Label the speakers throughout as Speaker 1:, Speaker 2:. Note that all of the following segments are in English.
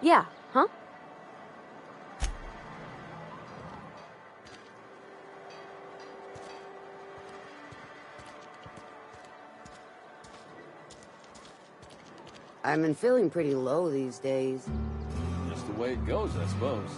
Speaker 1: Yeah, huh?
Speaker 2: I've been feeling pretty low these days.
Speaker 3: Just the way it goes, I suppose.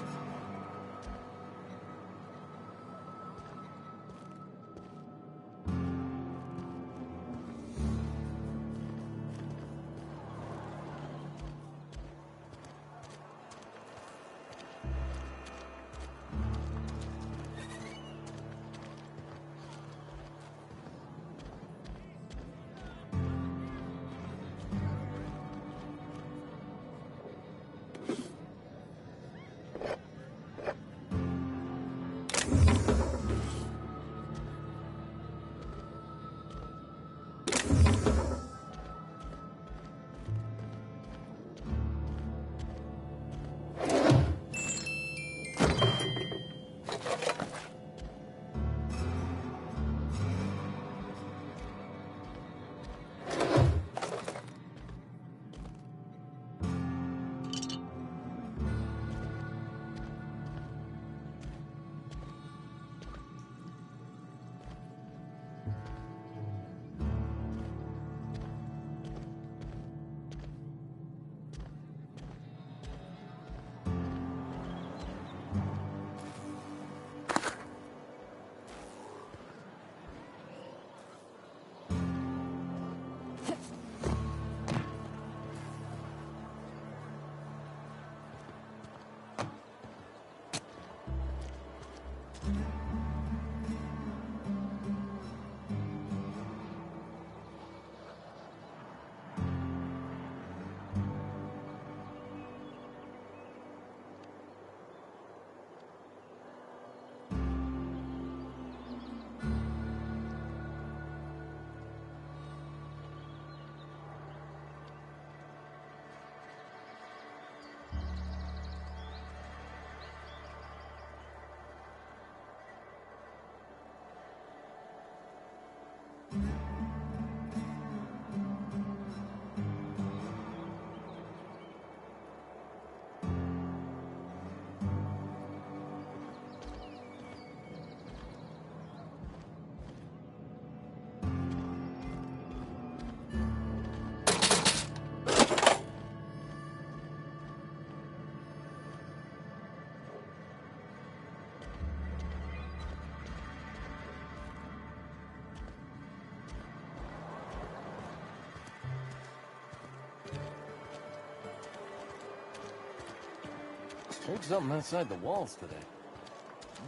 Speaker 3: Heard something outside the walls today.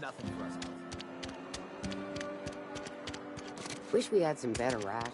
Speaker 4: Nothing for us.
Speaker 2: Wish we had some better rations.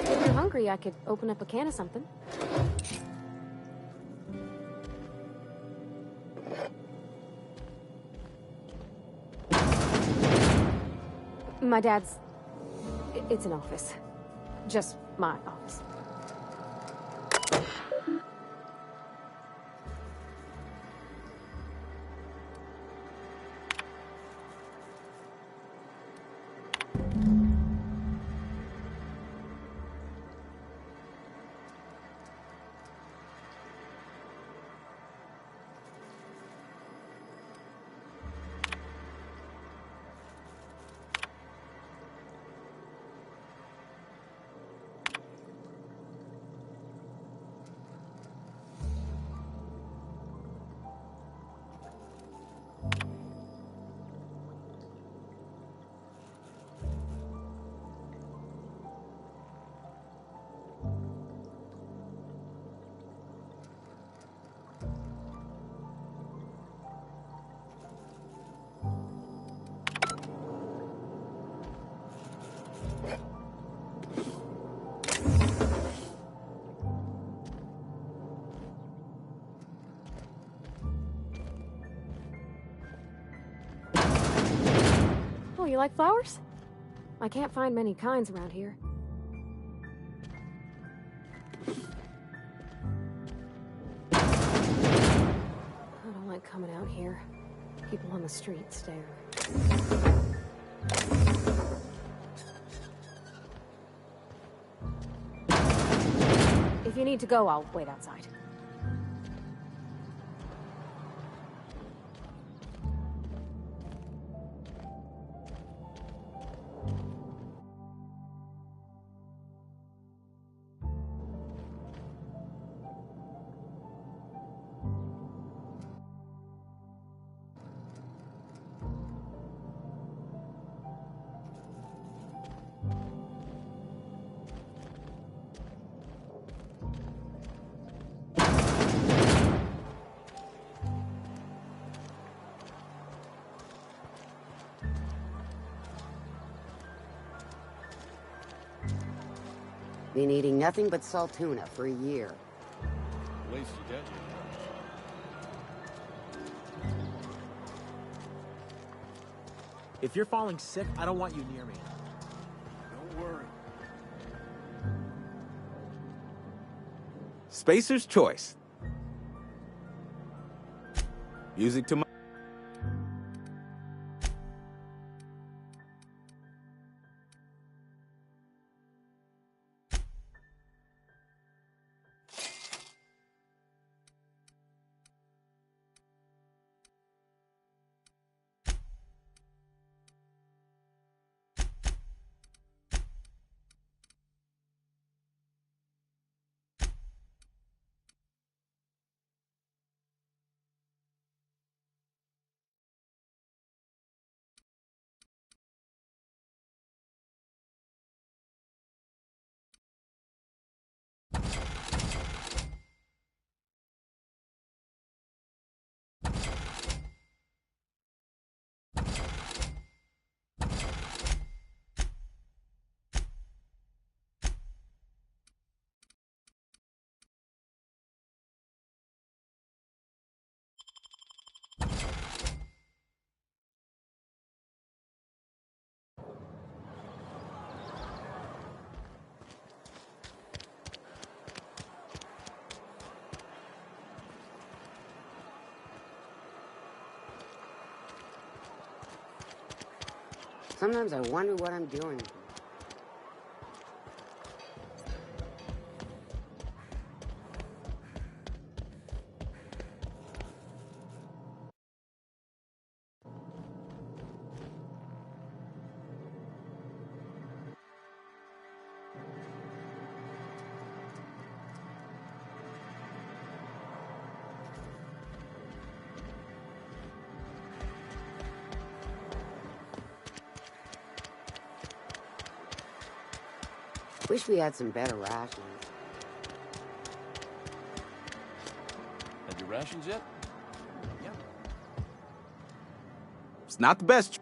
Speaker 1: If you're hungry, I could open up a can of something. My dad's... It's an office. Just my office. you like flowers? I can't find many kinds around here. I don't like coming out here. People on the street stare. If you need to go, I'll wait outside.
Speaker 2: Been eating nothing but salt tuna for a year.
Speaker 3: At least you get your
Speaker 4: If you're falling sick, I don't want you near me.
Speaker 3: Don't worry.
Speaker 5: Spacer's choice. Music to my...
Speaker 2: Sometimes I wonder what I'm doing. Wish we had some better rations.
Speaker 3: Had your rations yet?
Speaker 4: Yep.
Speaker 5: It's not the best.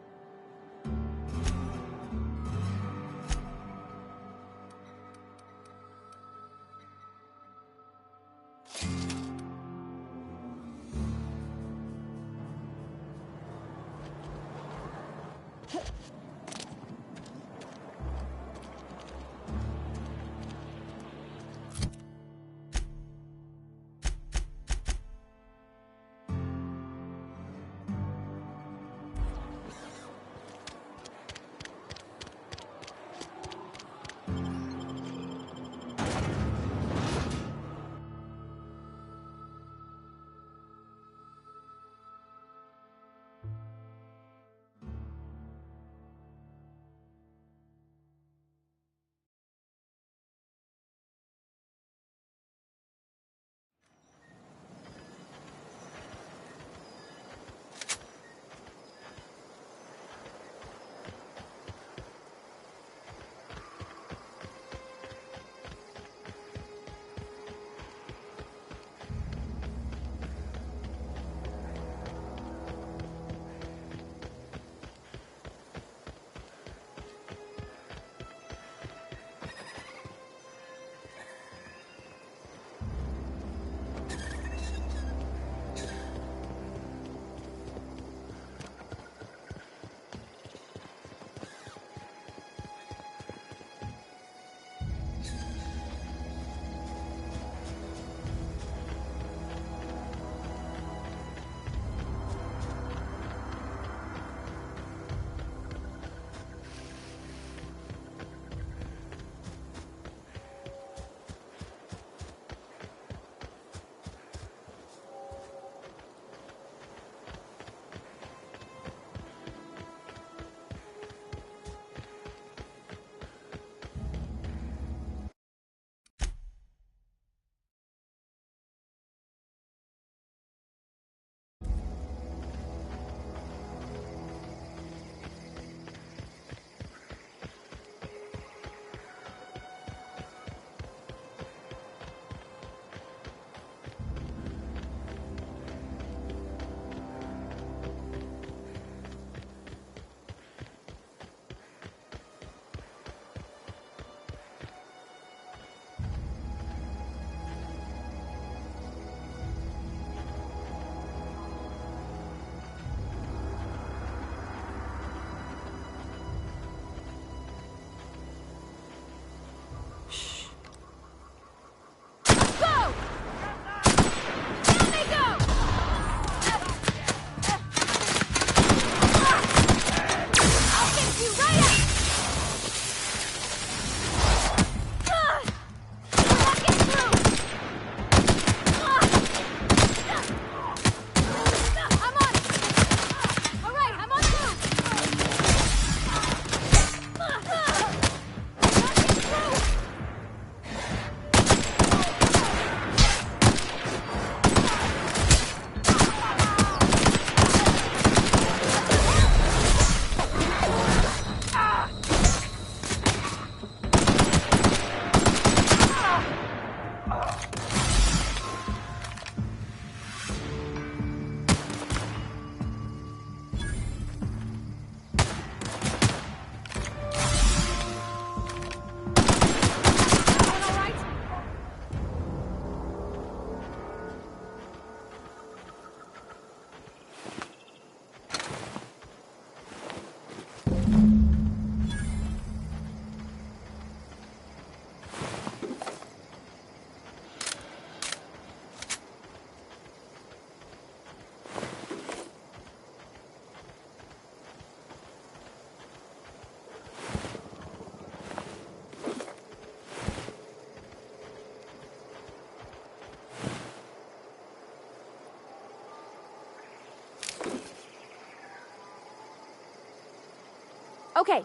Speaker 1: Okay.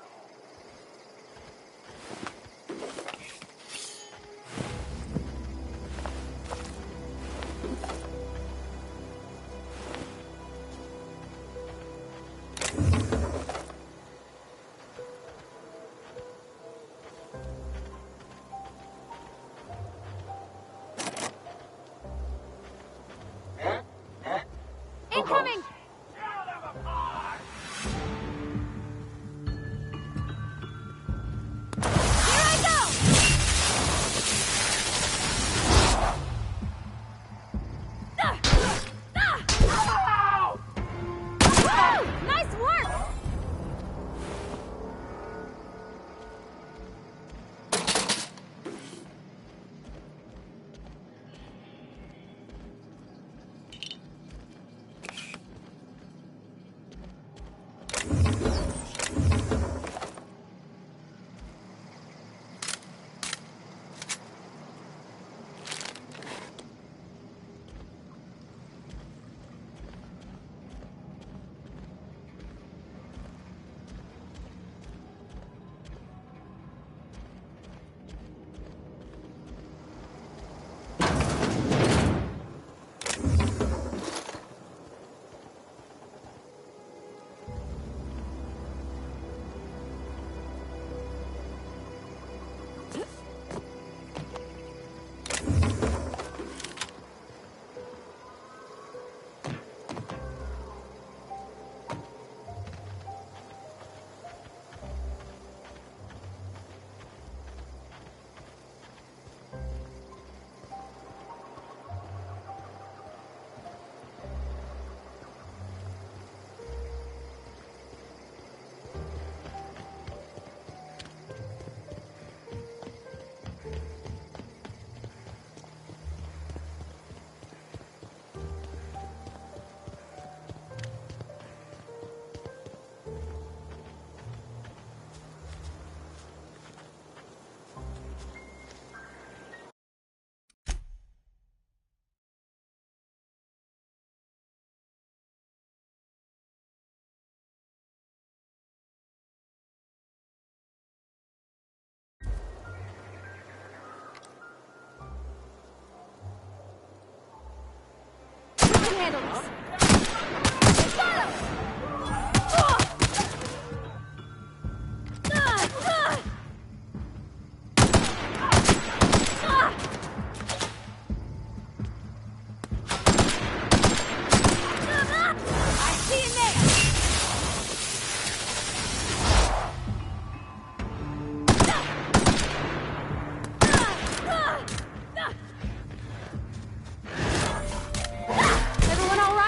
Speaker 1: Incoming! Here I go! Woo! Nice work! Handle this. Got him! I see him there! Everyone all right?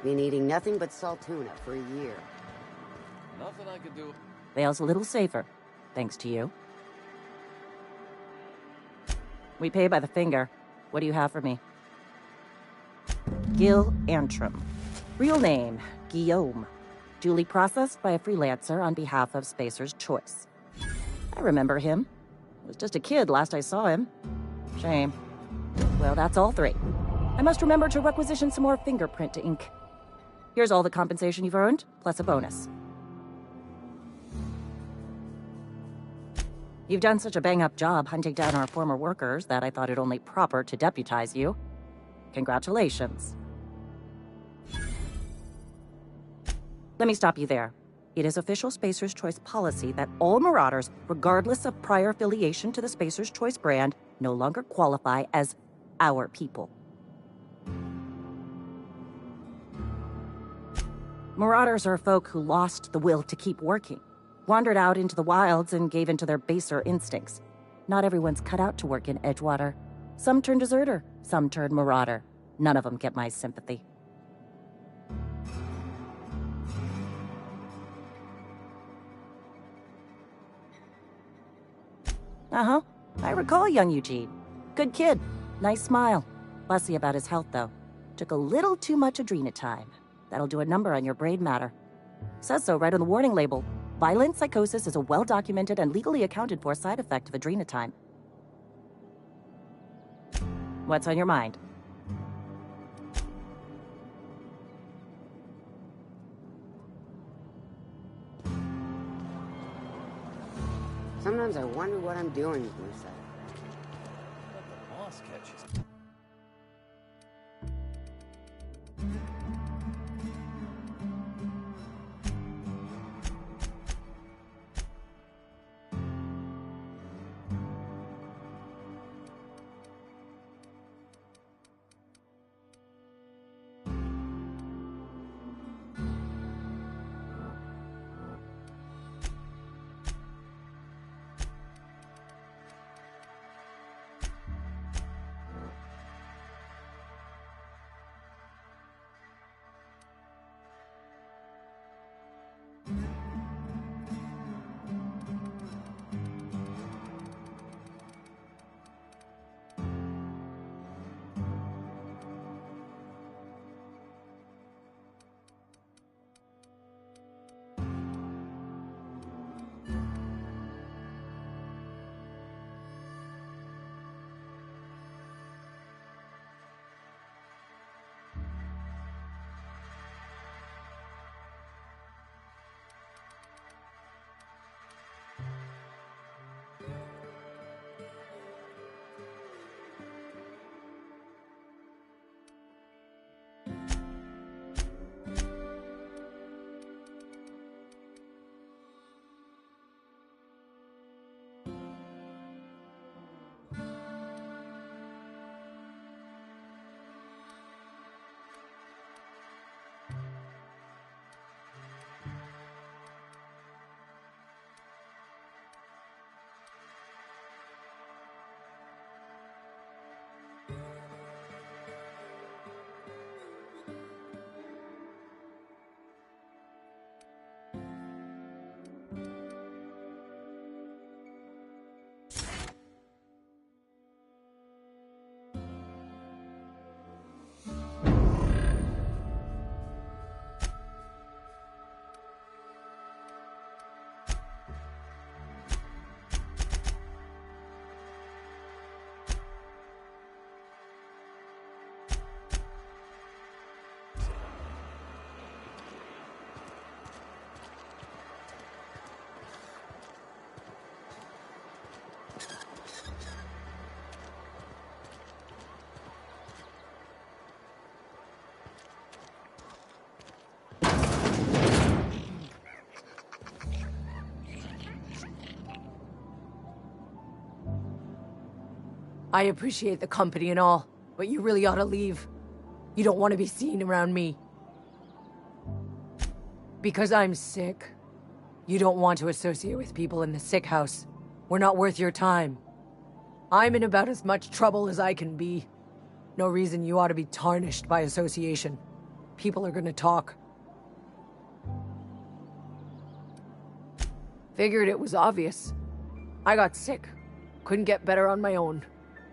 Speaker 2: Been eating nothing but salt tuna for a year.
Speaker 3: Nothing I could do.
Speaker 6: Vale's a little safer, thanks to you. We pay by the finger. What do you have for me? Gil Antrim. Real name, Guillaume. Duly processed by a freelancer on behalf of Spacer's Choice. I remember him. Was just a kid last I saw him. Shame. Well, that's all three. I must remember to requisition some more fingerprint ink. Here's all the compensation you've earned, plus a bonus. You've done such a bang-up job hunting down our former workers that I thought it only proper to deputize you. Congratulations. Let me stop you there. It is official Spacer's Choice policy that all Marauders, regardless of prior affiliation to the Spacer's Choice brand, no longer qualify as our people. Marauders are folk who lost the will to keep working, wandered out into the wilds and gave into their baser instincts. Not everyone's cut out to work in Edgewater. Some turn deserter, some turn marauder. None of them get my sympathy. Uh-huh. I recall young Eugene. Good kid. Nice smile. Fussy about his health, though. Took a little too much adrenatime. That'll do a number on your brain matter. Says so right on the warning label. Violent psychosis is a well-documented and legally accounted for side effect of adrenatime. What's on your mind?
Speaker 2: Sometimes I wonder what I'm doing with myself.
Speaker 3: Let the boss catches.
Speaker 7: I appreciate the company and all, but you really ought to leave. You don't want to be seen around me. Because I'm sick. You don't want to associate with people in the sick house. We're not worth your time. I'm in about as much trouble as I can be. No reason you ought to be tarnished by association. people are gonna talk. Figured it was obvious. I got sick. Couldn't get better on my own.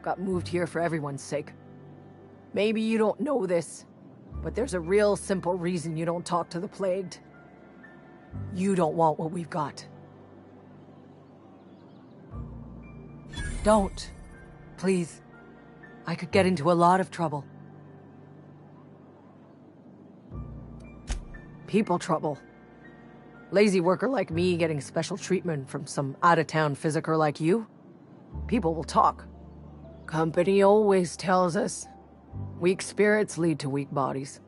Speaker 7: Got moved here for everyone's sake. Maybe you don't know this, but there's a real simple reason you don't talk to the plagued. You don't want what we've got. Don't. Please. I could get into a lot of trouble. People trouble. Lazy worker like me getting special treatment from some out-of-town physiker like you? People will talk. Company always tells us, weak spirits lead to weak bodies.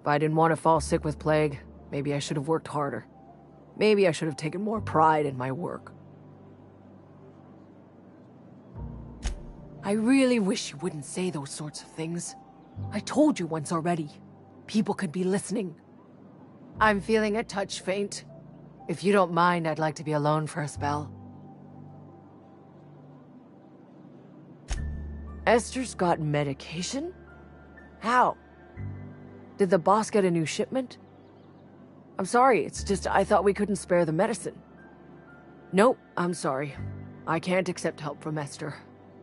Speaker 7: If I didn't want to fall sick with plague, maybe I should have worked harder. Maybe I should have taken more pride in my work. I really wish you wouldn't say those sorts of things. I told you once already. People could be listening. I'm feeling a touch faint. If you don't mind, I'd like to be alone for a spell. Esther's got medication? How? Did the boss get a new shipment? I'm sorry, it's just I thought we couldn't spare the medicine. Nope, I'm sorry. I can't accept help from Esther.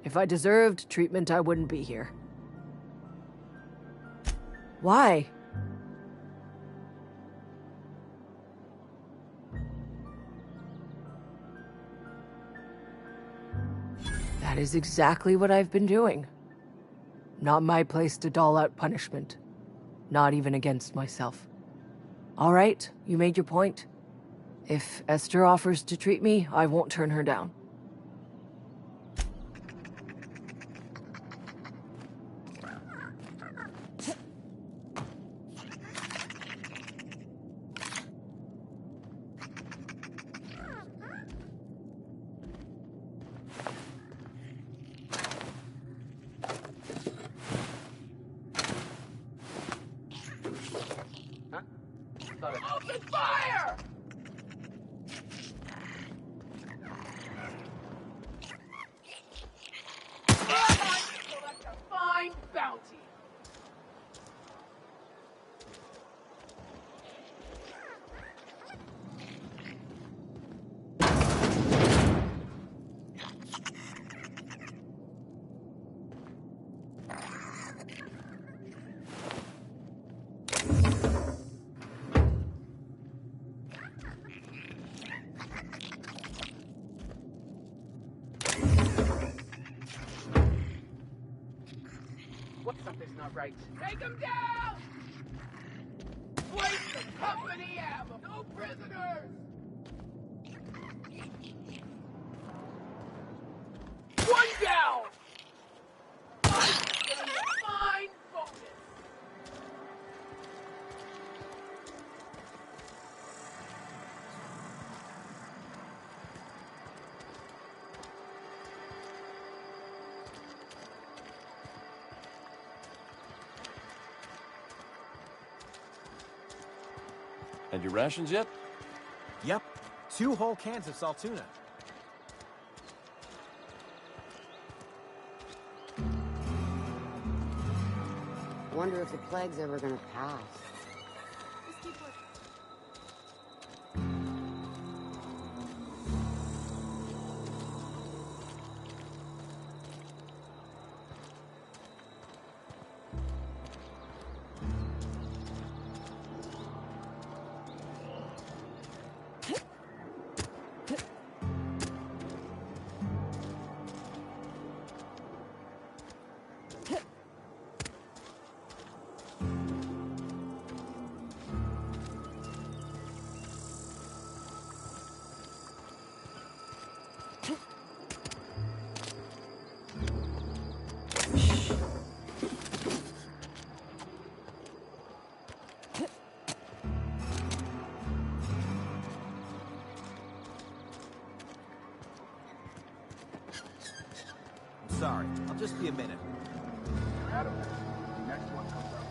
Speaker 7: If I deserved treatment, I wouldn't be here. Why? That is exactly what I've been doing. Not my place to dole out punishment. Not even against myself. All right, you made your point. If Esther offers to treat me, I won't turn her down.
Speaker 3: Open fire! Collect a fine bounty. Something's not right. Take him down! Place the company ammo! No prisoners! One down! Fine bonus!
Speaker 8: And your rations yet?
Speaker 4: Yep. 2 whole cans of salt tuna.
Speaker 2: Wonder if the plague's ever gonna pass.
Speaker 4: Sorry, I'll just be a minute.
Speaker 3: Next one comes up.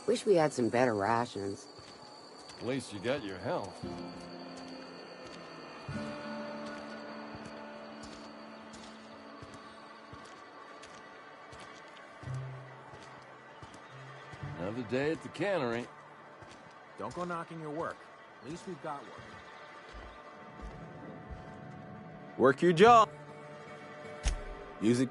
Speaker 2: Wish we had some better rations.
Speaker 8: At least you got your health. Another day at the cannery.
Speaker 4: Don't go knocking your work. At least we've got work.
Speaker 5: Work your jaw. Music.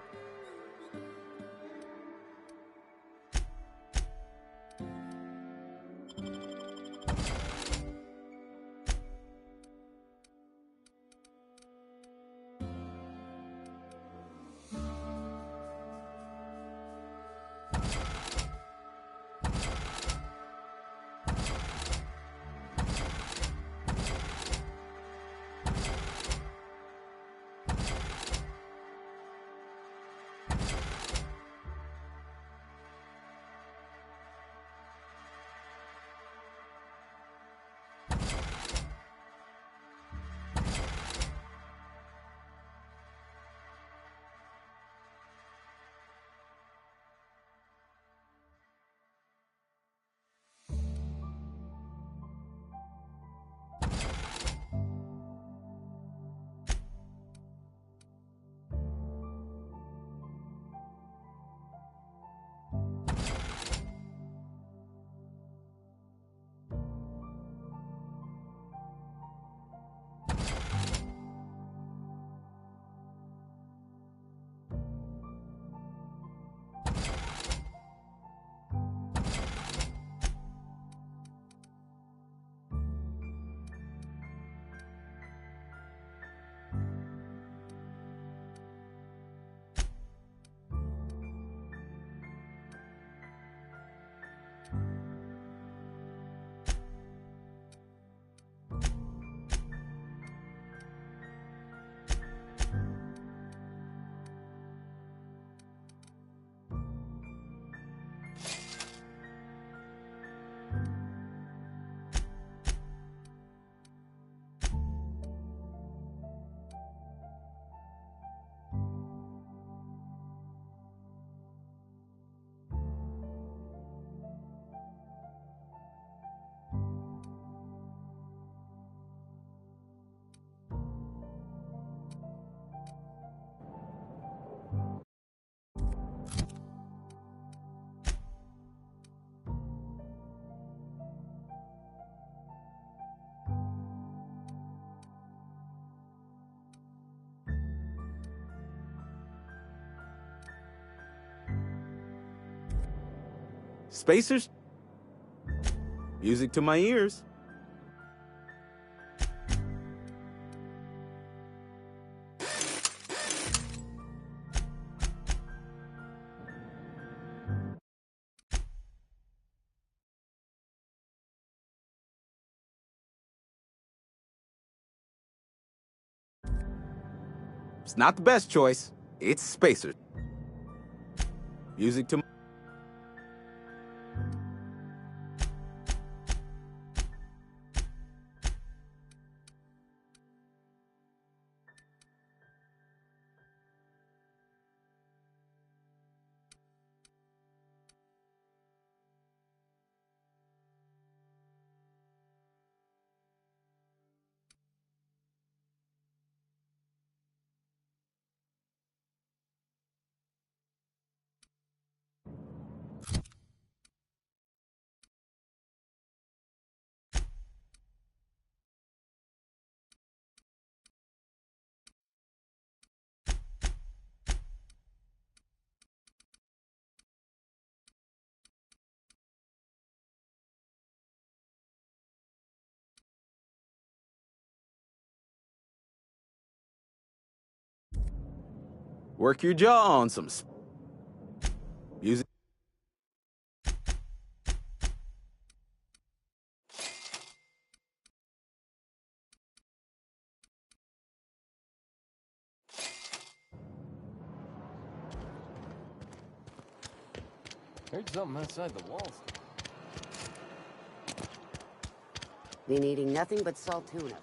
Speaker 5: Spacers. Music to my ears. It's not the best choice. It's Spacers. Music to work your jaw on some music.
Speaker 8: Heard something outside the walls.
Speaker 2: Been eating nothing but salt tuna.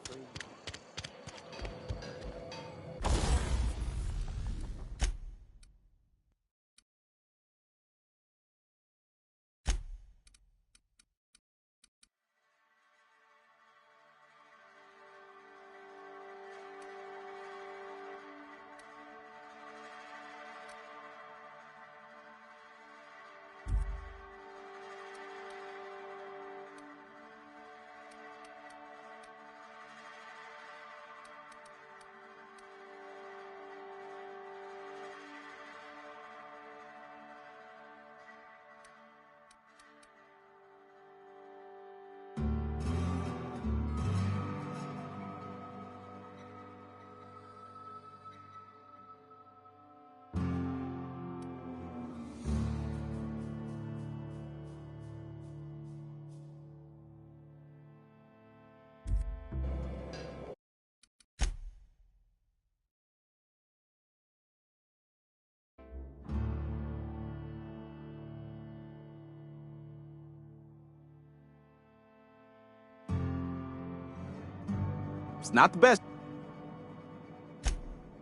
Speaker 5: It's not the best.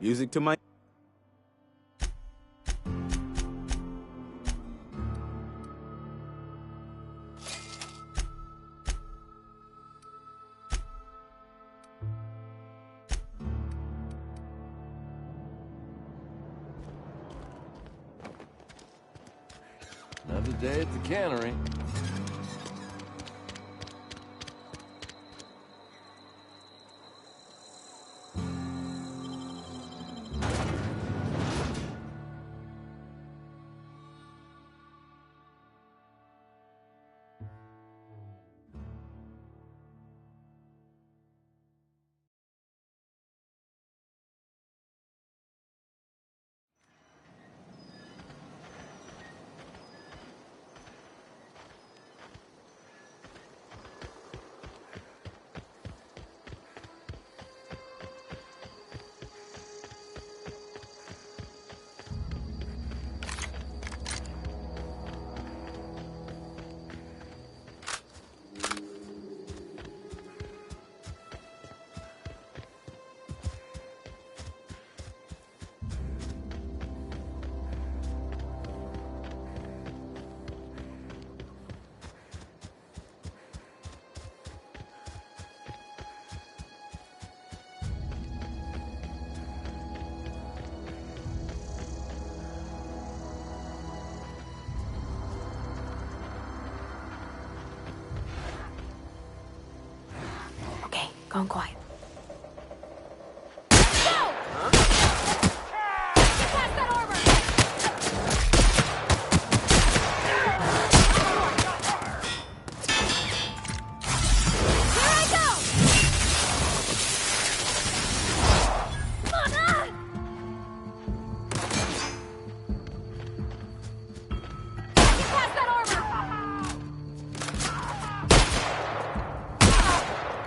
Speaker 5: Music to my...
Speaker 8: Another day at the cannery.
Speaker 1: Okay, gone quiet.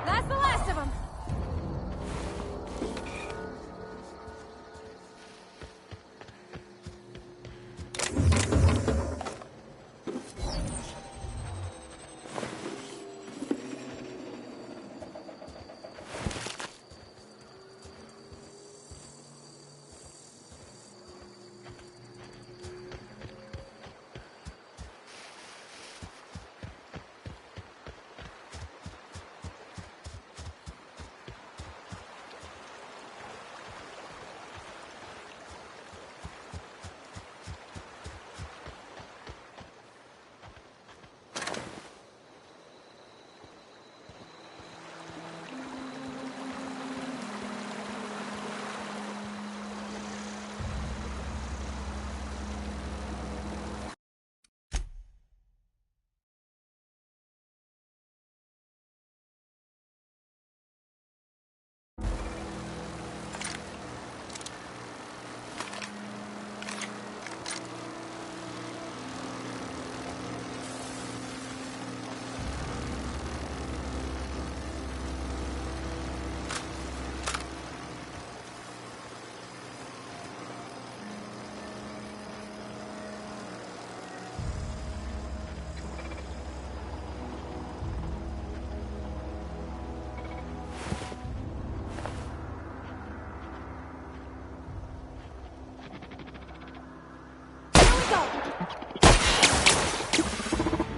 Speaker 9: That's the last of them.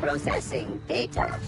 Speaker 2: Processing data.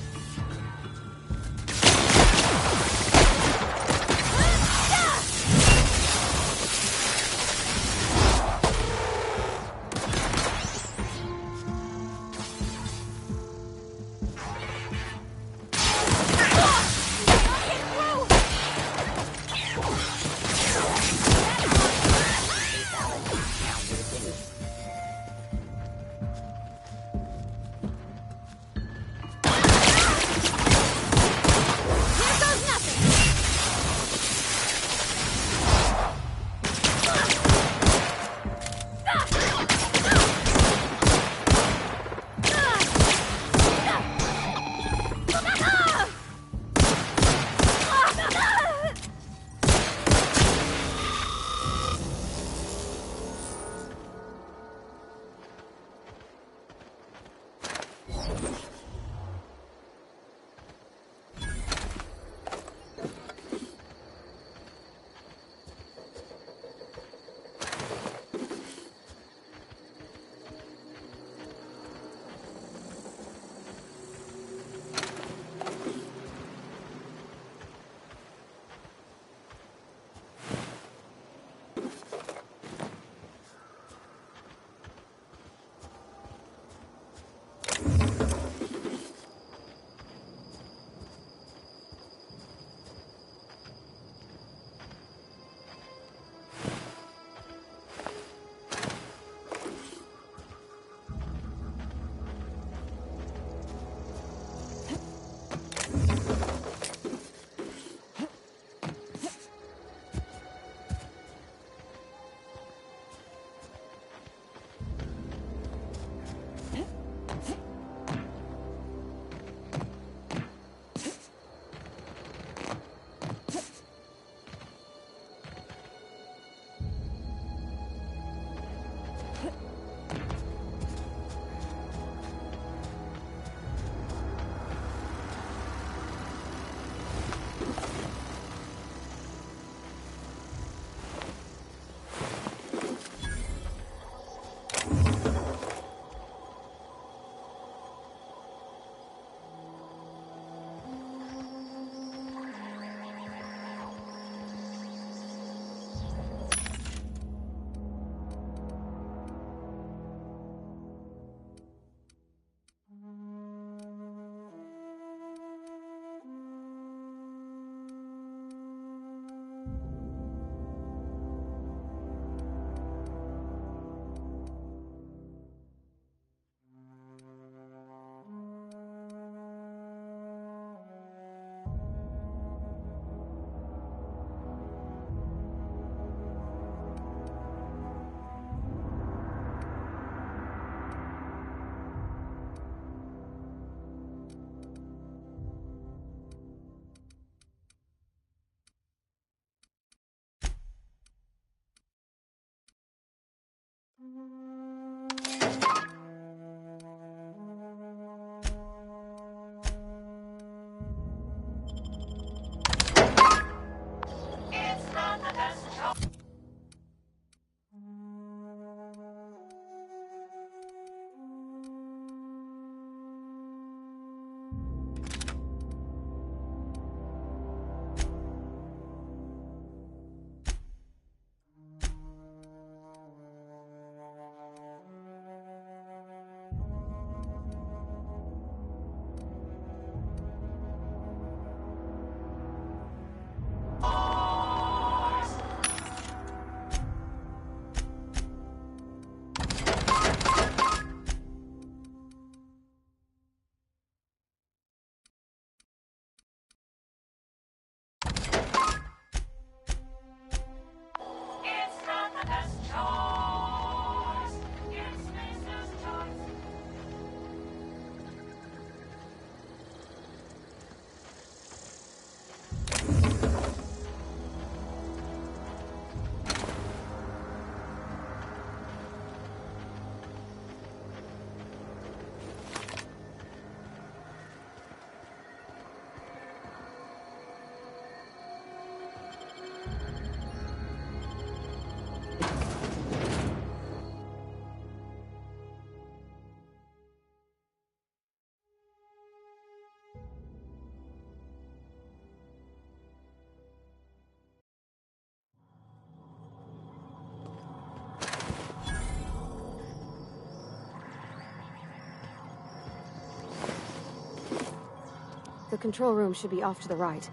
Speaker 1: The control room should be off to the right.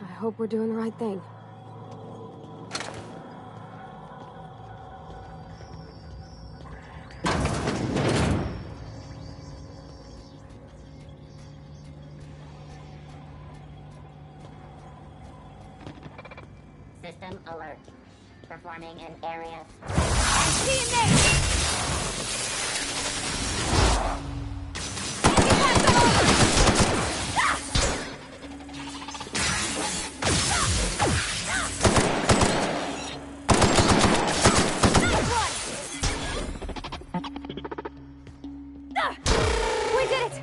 Speaker 1: I hope we're doing the right thing.
Speaker 10: System alert. Performing an area.
Speaker 9: See you next! We did it!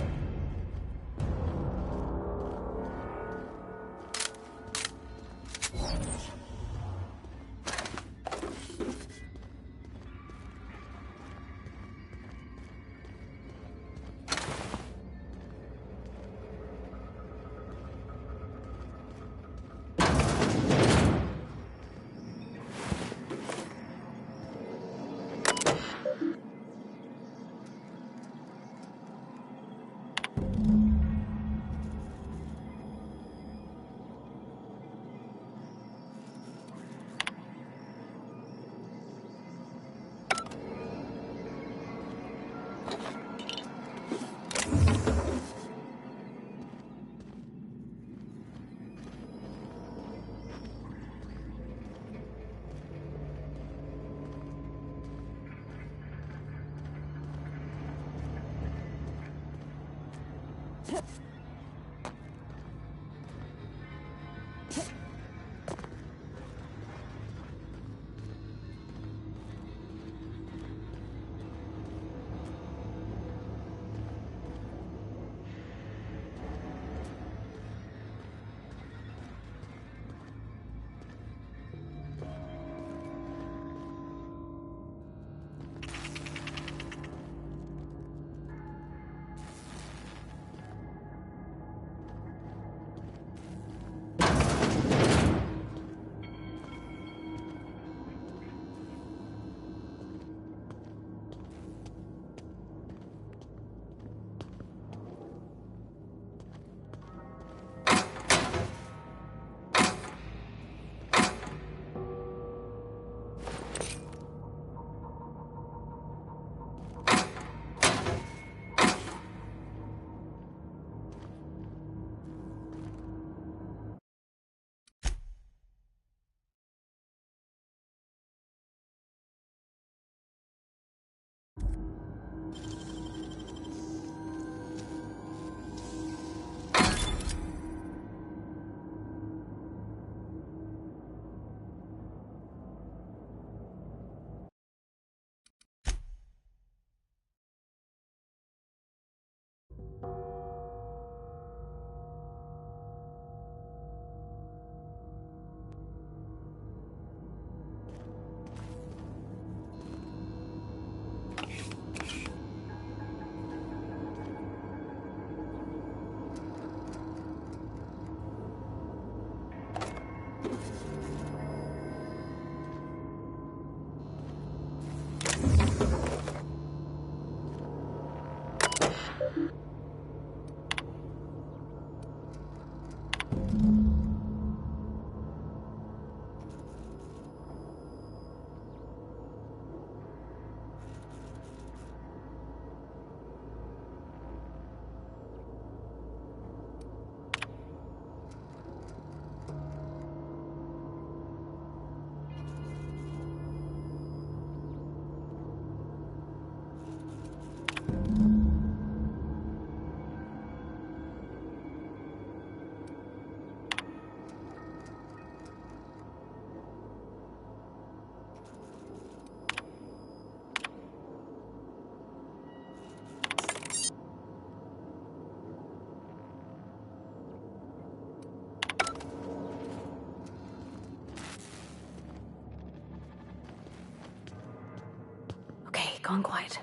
Speaker 1: Gone quiet.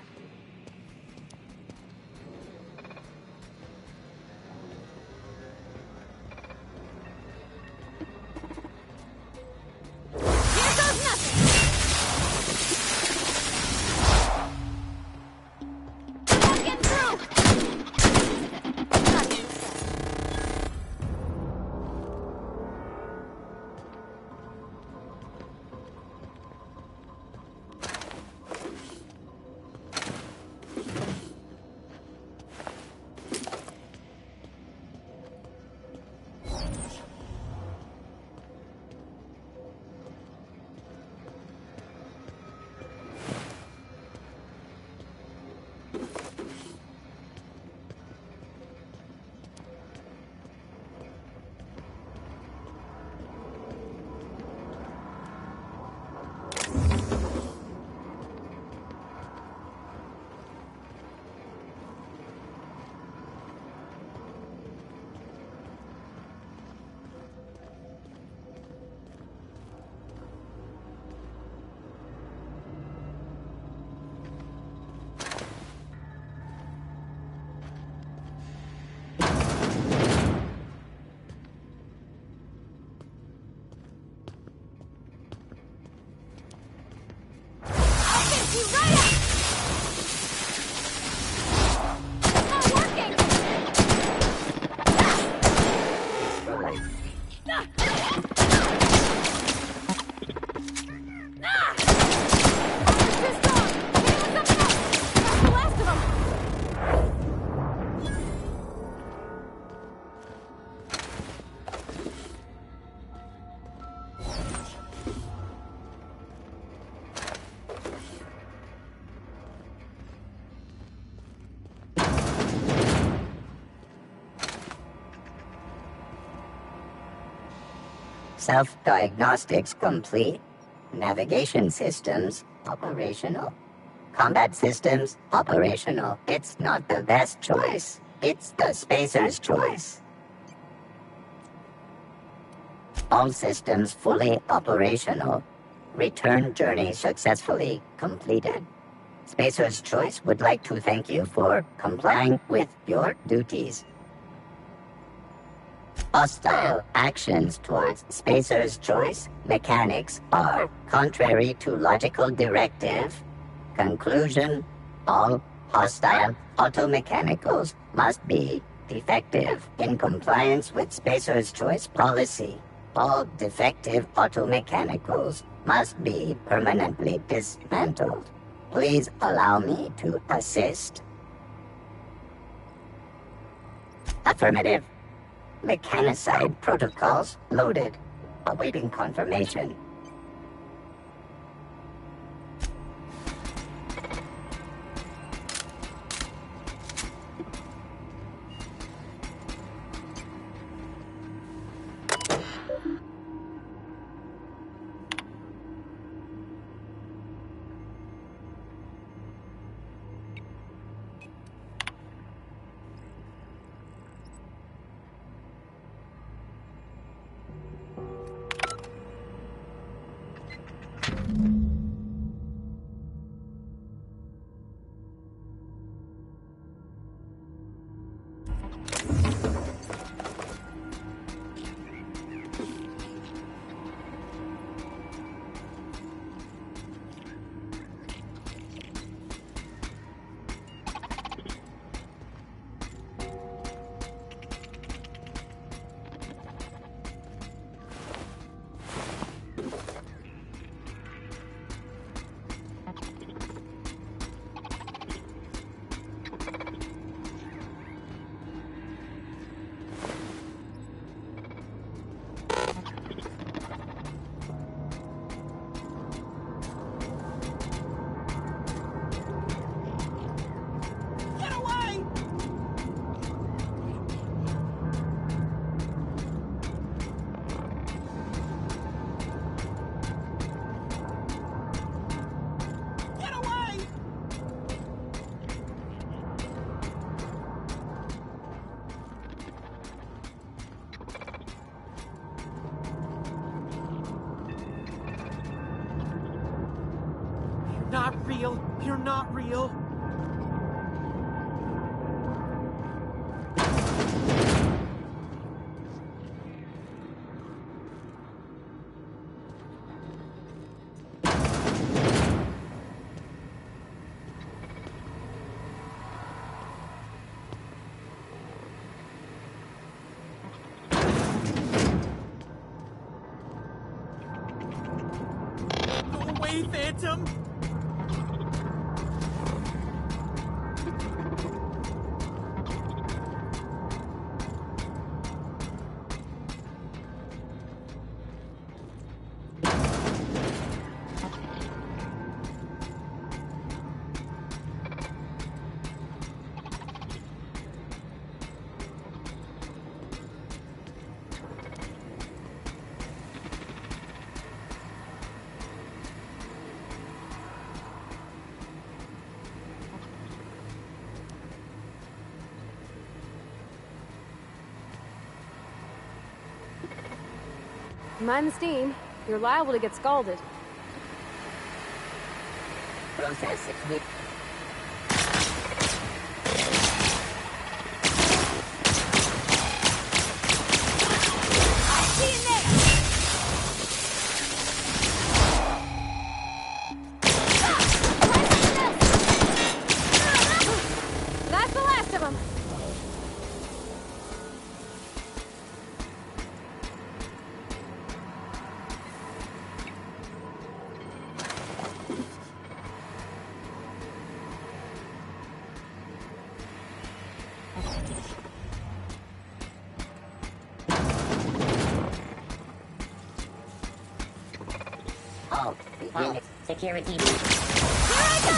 Speaker 11: Self-diagnostics complete. Navigation systems operational. Combat systems operational. It's not the best choice. It's the spacer's choice. All systems fully operational. Return journey successfully completed. Spacer's Choice would like to thank you for complying with your duties. Hostile actions towards Spacer's Choice mechanics are contrary to logical directive. Conclusion: all hostile automechanicals must be defective in compliance with Spacer's Choice policy. All defective automechanicals must be permanently dismantled. Please allow me to assist. Affirmative. Mechanicide protocols loaded. Awaiting confirmation.
Speaker 4: Not real. You're not real. Go away, Phantom!
Speaker 1: Mind the steam. You're liable to get scalded.
Speaker 11: Process it.
Speaker 1: That's the last of them.
Speaker 11: All units, security.
Speaker 1: Here I go!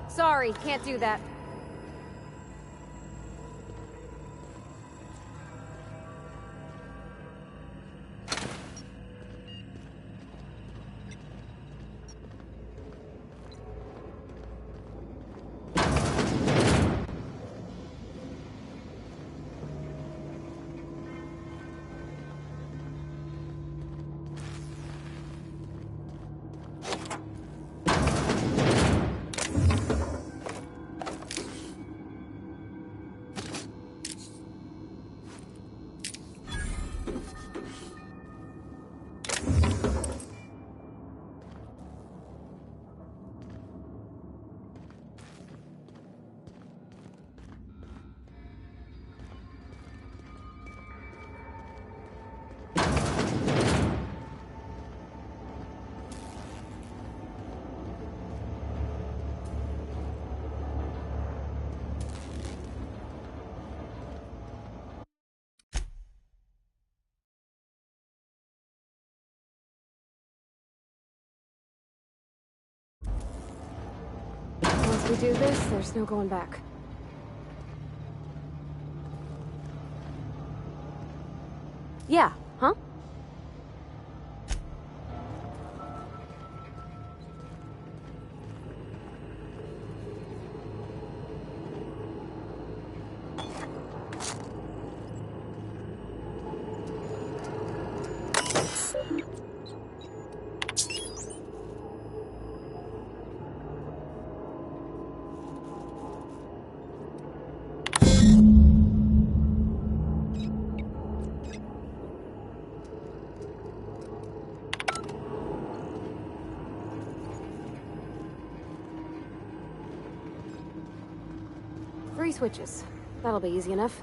Speaker 1: Sorry, can't do that. Once we do this, there's no going back. Yeah, huh? Three switches. That'll be easy enough.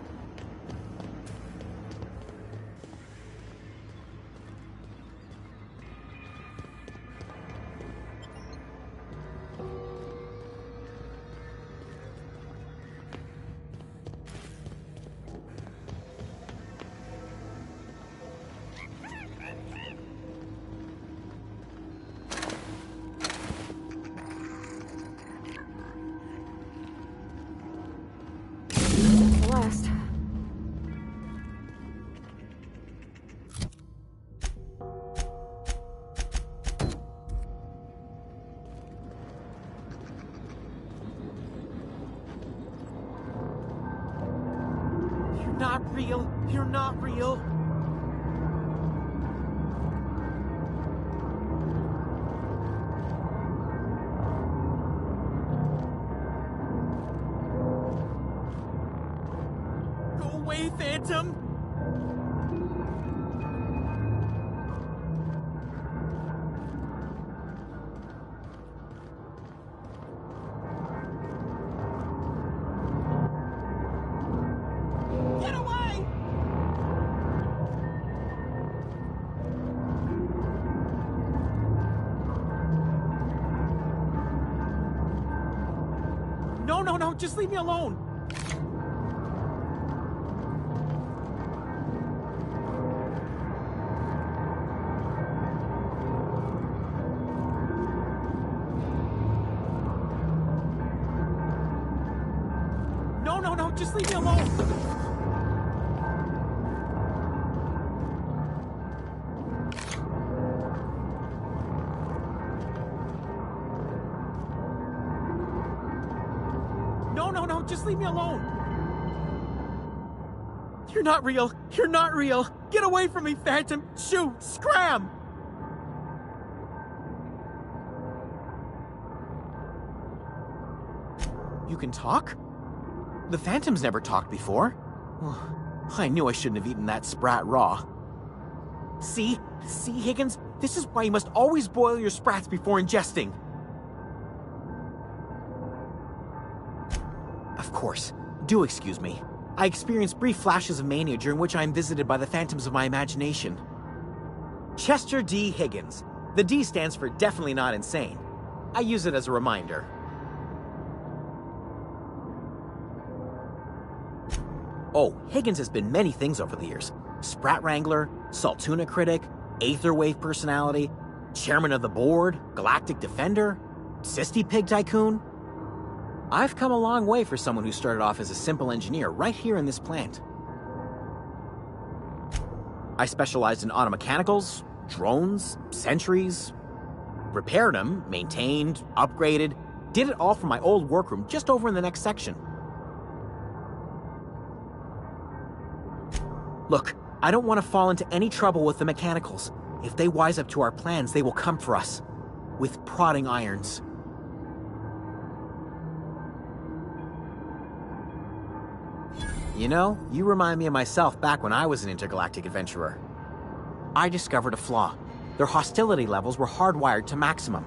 Speaker 1: The last.
Speaker 5: You're not real. You're not real. Go away, Phantom! Get away! No, no, no, just leave me alone! No, no, no, just leave me alone! No, no, no, just leave me alone! You're not real! You're not real! Get away from me, Phantom! Shoot! Scram! You can talk? The Phantom's never talked before. I knew I shouldn't have eaten that sprat raw. See? See, Higgins, this is why you must always boil your sprats before ingesting. Of course. Do excuse me. I experience brief flashes of mania during which I am visited by the phantoms of my imagination. Chester D. Higgins. The D stands for definitely not insane. I use it as a reminder. Oh, Higgins has been many things over the years. Sprat Wrangler, Saltuna Critic, Aetherwave Personality, Chairman of the Board, Galactic Defender, Sisty Pig Tycoon. I've come a long way for someone who started off as a simple engineer right here in this plant. I specialized in automechanicals, drones, sentries, repaired them, maintained, upgraded, did it all from my old workroom just over in the next section. Look, I don't want to fall into any trouble with the mechanicals. If they wise up to our plans, they will come for us. With prodding irons. You know, you remind me of myself back when I was an intergalactic adventurer. I discovered a flaw. Their hostility levels were hardwired to maximum.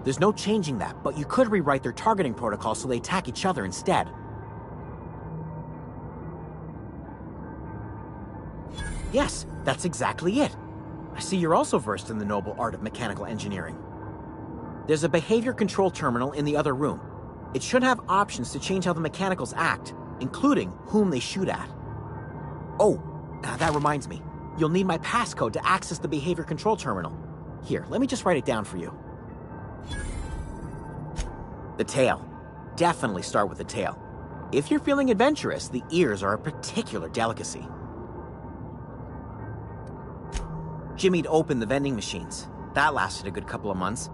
Speaker 5: There's no changing that, but you could rewrite their targeting protocol so they attack each other instead. Yes, that's exactly it. I see you're also versed in the noble art of mechanical engineering. There's a behavior control terminal in the other room. It should have options to change how the mechanicals act, including whom they shoot at. Oh, that reminds me. You'll need my passcode to access the behavior control terminal. Here, let me just write it down for you. The tail. Definitely start with the tail. If you're feeling adventurous, the ears are a particular delicacy. Jimmy'd opened the vending machines. That lasted a good couple of months.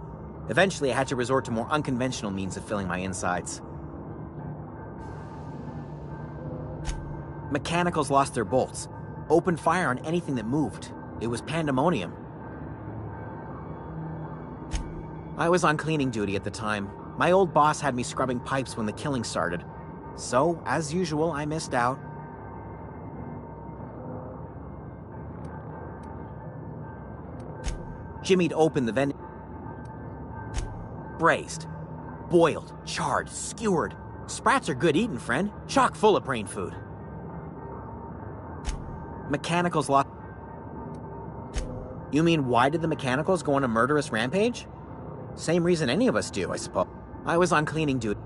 Speaker 5: Eventually, I had to resort to more unconventional means of filling my insides. Mechanicals lost their bolts. Opened fire on anything that moved. It was pandemonium. I was on cleaning duty at the time. My old boss had me scrubbing pipes when the killing started. So, as usual, I missed out. Jimmy'd opened the vending... Braised. Boiled. Charred. Skewered. Sprats are good eating, friend. Chock full of brain food. Mechanicals lost... You mean, why did the mechanicals go on a murderous rampage? Same reason any of us do, I suppose. I was on cleaning duty.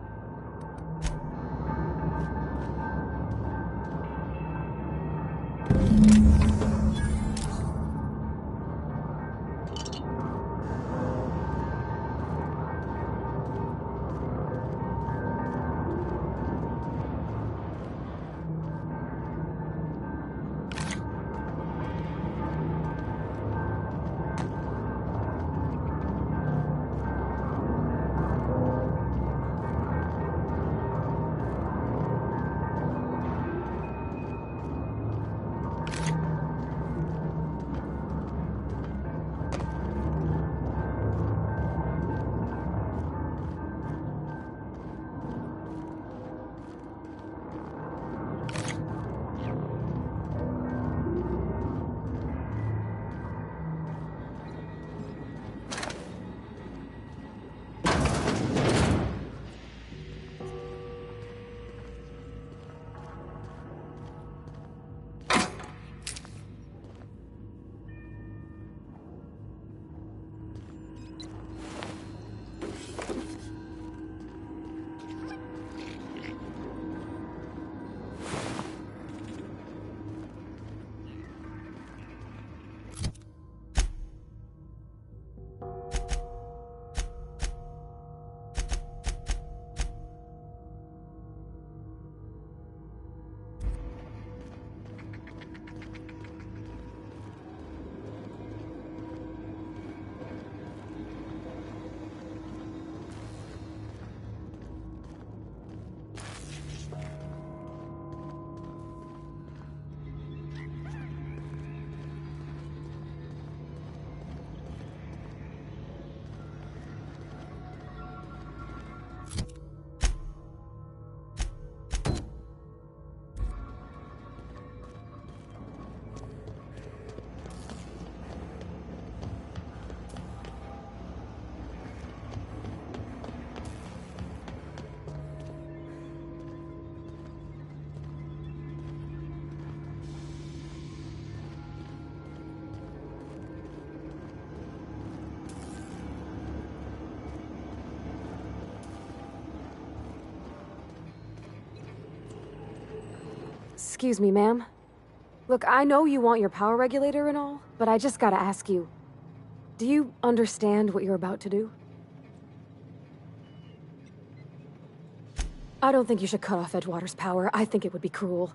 Speaker 1: Excuse me, ma'am. Look, I know you want your power regulator and all, but I just gotta ask you, do you understand what you're about to do? I don't think you should cut off Edgewater's power. I think it would be cruel.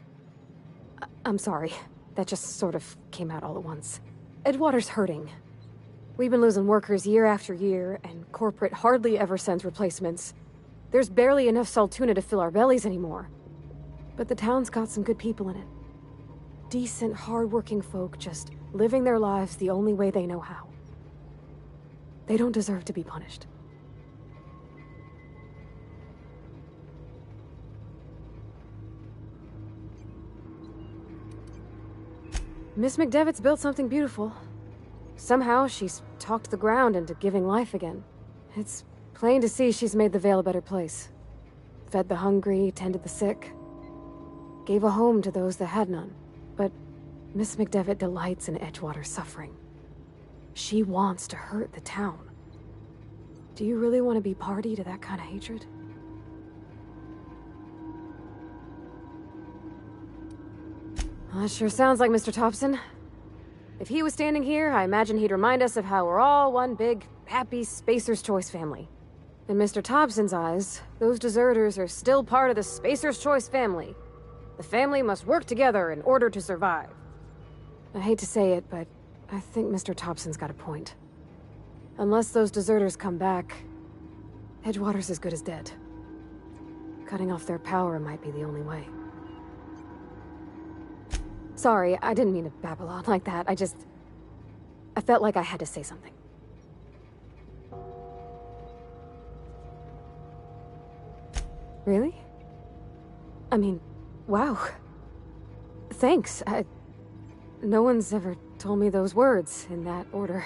Speaker 1: I'm sorry. That just sort of came out all at once. Edgewater's hurting. We've been losing workers year after year, and corporate hardly ever sends replacements. There's barely enough Saltuna to fill our bellies anymore. But the town's got some good people in it. Decent, hard-working folk just living their lives the only way they know how. They don't deserve to be punished. Miss McDevitt's built something beautiful. Somehow, she's talked the ground into giving life again. It's plain to see she's made the Vale a better place. Fed the hungry, tended the sick. Gave a home to those that had none. But Miss McDevitt delights in Edgewater's suffering. She wants to hurt the town. Do you really want to be party to that kind of hatred? Well, that sure sounds like Mr. Thompson. If he was standing here, I imagine he'd remind us of how we're all one big, happy Spacer's Choice family. In Mr. Thompson's eyes, those deserters are still part of the Spacer's Choice family. The family must work together in order to survive. I hate to say it, but I think Mr. Thompson's got a point. Unless those deserters come back, Edgewater's as good as dead. Cutting off their power might be the only way. Sorry, I didn't mean to babble on like that. I felt like I had to say something. Really? I mean, wow. Thanks. No one's ever told me those words in that order.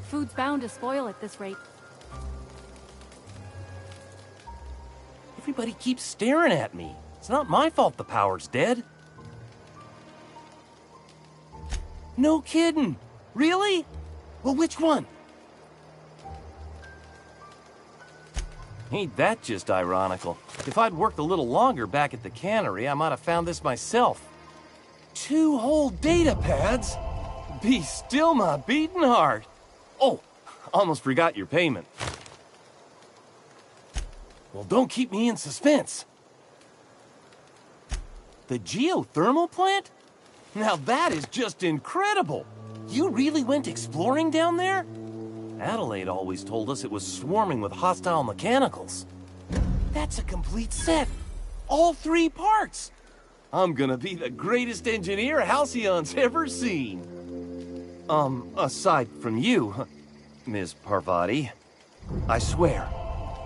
Speaker 9: Food's bound to spoil at this rate.
Speaker 8: Everybody keeps staring at me. It's not my fault the power's dead. No kidding. Really? Well, which one? Ain't that just ironical? If I'd worked a little longer back at the cannery, I might have found this myself. 2 whole data pads? Be still my beating heart. Oh, almost forgot your payment. Well, don't keep me in suspense. The geothermal plant? Now that is just incredible. You really went exploring down there? Adelaide always told us it was swarming with hostile mechanicals. That's a complete set. All 3 parts. I'm gonna be the greatest engineer Halcyon's ever seen. Aside from you, Ms. Parvati, I swear,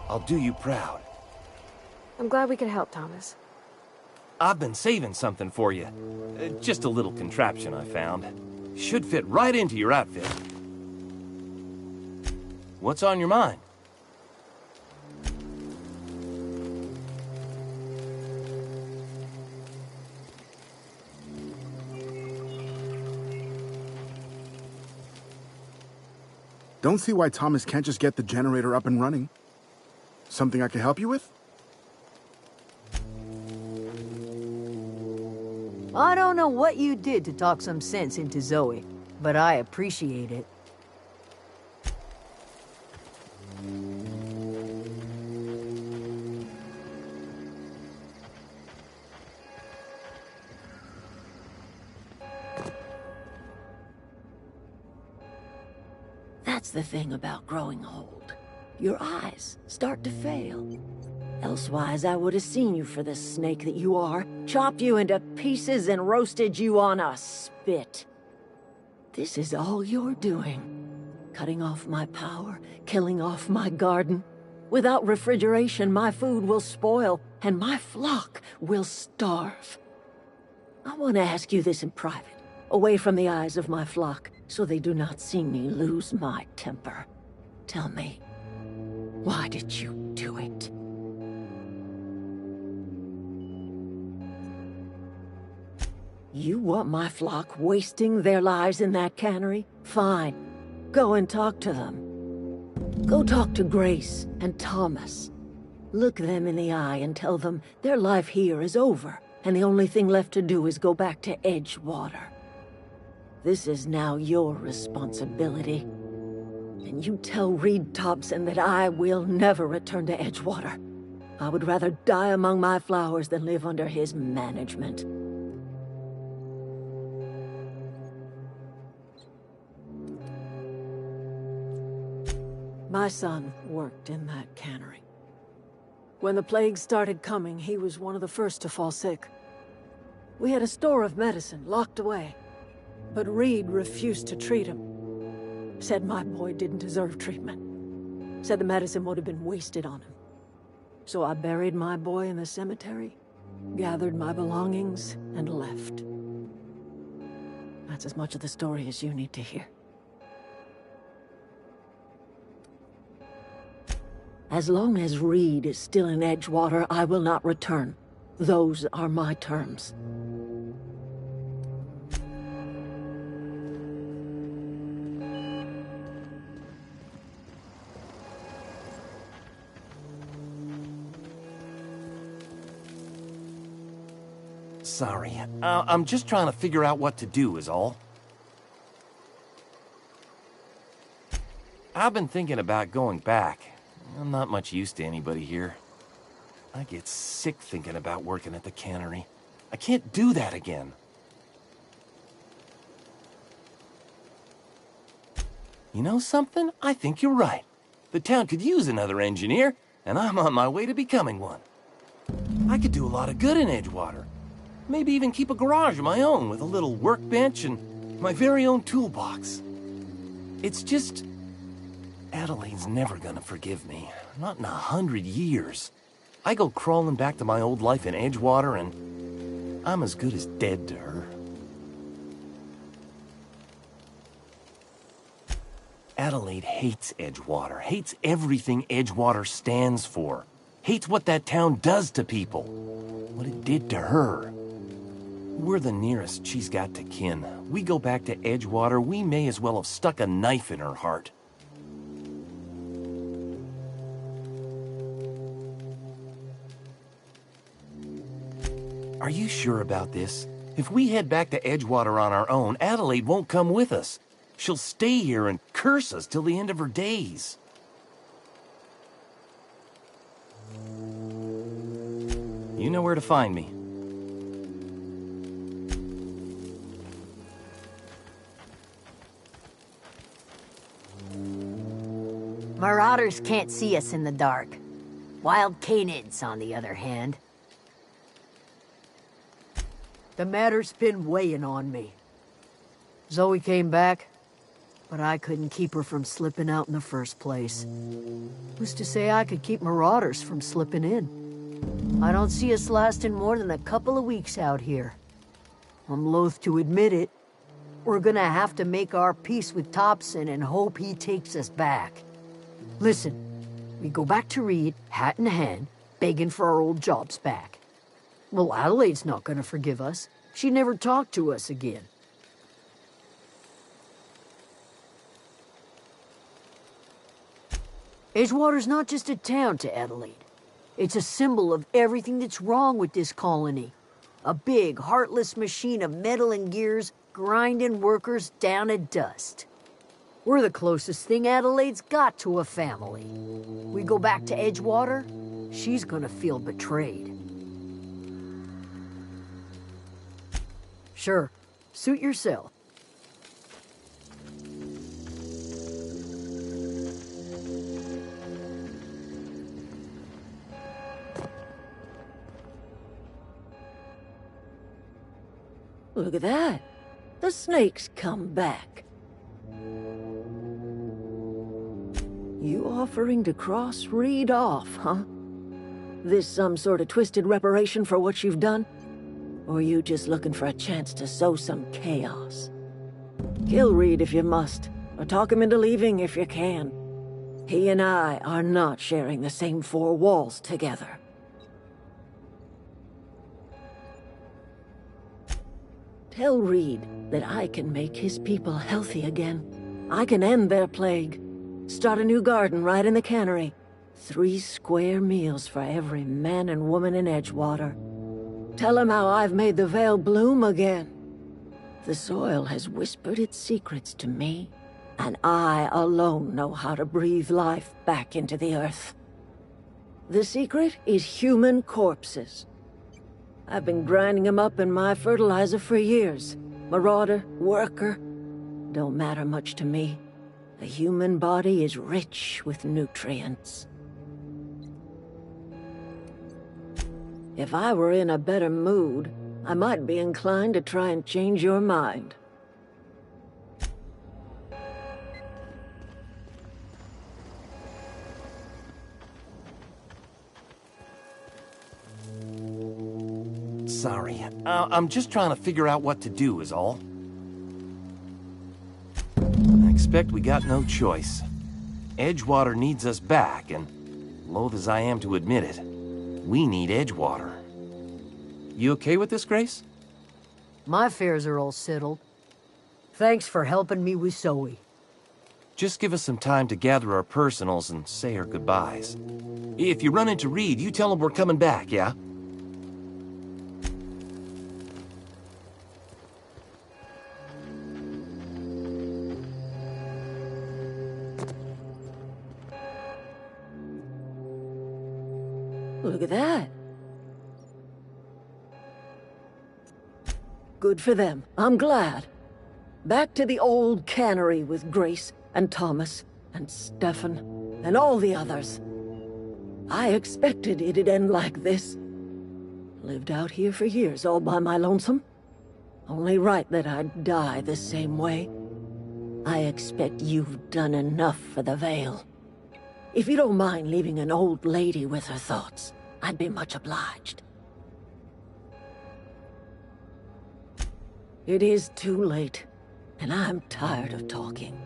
Speaker 8: I'll do you proud.
Speaker 1: I'm glad we could help, Thomas.
Speaker 8: I've been saving something for you. Just a little contraption I found. Should fit right into your outfit. What's on your mind?
Speaker 12: Don't see why Thomas can't just get the generator up and running. Something I can help you with?
Speaker 7: I don't know what you did to talk some sense into Zoe, but I appreciate it.
Speaker 13: That's the thing about growing old. Your eyes start to fail. Elsewise, I would have seen you for the snake that you are, chopped you into pieces and roasted you on a spit. This is all you're doing. Cutting off my power, killing off my garden. Without refrigeration, my food will spoil, and my flock will starve. I want to ask you this in private, away from the eyes of my flock, so they do not see me lose my temper. Tell me, why did you do it? You want my flock wasting their lives in that cannery? Fine. Go and talk to them. Go talk to Grace and Thomas. Look them in the eye and tell them their life here is over, and the only thing left to do is go back to Edgewater. This is now your responsibility. And you tell Reed Thompson that I will never return to Edgewater. I would rather die among my flowers than live under his management. My son worked in that cannery. When the plague started coming, he was one of the first to fall sick. We had a store of medicine locked away, but Reed refused to treat him. Said my boy didn't deserve treatment. Said the medicine would have been wasted on him. So I buried my boy in the cemetery, gathered my belongings, and left. That's as much of the story as you need to hear. As long as Reed is still in Edgewater, I will not return. Those are my terms.
Speaker 8: Sorry. I'm just trying to figure out what to do is all. I've been thinking about going back. I'm not much use to anybody here. I get sick thinking about working at the cannery. I can't do that again. You know something? I think you're right. The town could use another engineer, and I'm on my way to becoming one. I could do a lot of good in Edgewater. Maybe even keep a garage of my own with a little workbench and my very own toolbox. It's just... Adelaide's never gonna forgive me. Not in 100 years. I go crawling back to my old life in Edgewater and I'm as good as dead to her. Adelaide hates Edgewater, hates everything Edgewater stands for, hates what that town does to people, what it did to her. We're the nearest she's got to kin. We go back to Edgewater, we may as well have stuck a knife in her heart. Are you sure about this? If we head back to Edgewater on our own, Adelaide won't come with us. She'll stay here and curse us till the end of her days. You know where to find me.
Speaker 14: Marauders can't see us in the dark. Wild canids, on the other hand.
Speaker 7: The matter's been weighing on me. Zoe came back, but I couldn't keep her from slipping out in the first place. Who's to say I could keep marauders from slipping in? I don't see us lasting more than a couple of weeks out here. I'm loath to admit it. We're gonna have to make our peace with Thompson and hope he takes us back. Listen, we go back to Reed, hat in hand, begging for our old jobs back. Well, Adelaide's not gonna forgive us. She never talked to us again. Edgewater's not just a town to Adelaide. It's a symbol of everything that's wrong with this colony. A big, heartless machine of metal and gears grinding workers down to dust. We're the closest thing Adelaide's got to a family. We go back to Edgewater, she's gonna feel betrayed. Sure, suit yourself.
Speaker 13: Look at that. The snake's come back. You offering to cross Reed off, huh? This some sort of twisted reparation for what you've done? Or you just looking for a chance to sow some chaos? Kill Reed if you must, or talk him into leaving if you can. He and I are not sharing the same four walls together. Tell Reed that I can make his people healthy again. I can end their plague. Start a new garden right in the cannery. 3 square meals for every man and woman in Edgewater. Tell him how I've made the Vale bloom again. The soil has whispered its secrets to me, and I alone know how to breathe life back into the earth. The secret is human corpses. I've been grinding them up in my fertilizer for years. Marauder, worker, don't matter much to me. The human body is rich with nutrients. If I were in a better mood, I might be inclined to try and change your mind.
Speaker 8: Sorry, I'm just trying to figure out what to do is all. I expect we got no choice. Edgewater needs us back, and loath as I am to admit it, we need Edgewater. You okay with this, Grace?
Speaker 7: My fears are all settled. Thanks for helping me with Zoe.
Speaker 8: Just give us some time to gather our personals and say our goodbyes. If you run into Reed, you tell him we're coming back, yeah?
Speaker 13: Look at that. Good for them. I'm glad. Back to the old cannery with Grace and Thomas and Stefan and all the others. I expected it'd end like this. Lived out here for years all by my lonesome. Only right that I'd die the same way. I expect you've done enough for the Vale. If you don't mind leaving an old lady with her thoughts, I'd be much obliged. It is too late, and I'm tired of talking.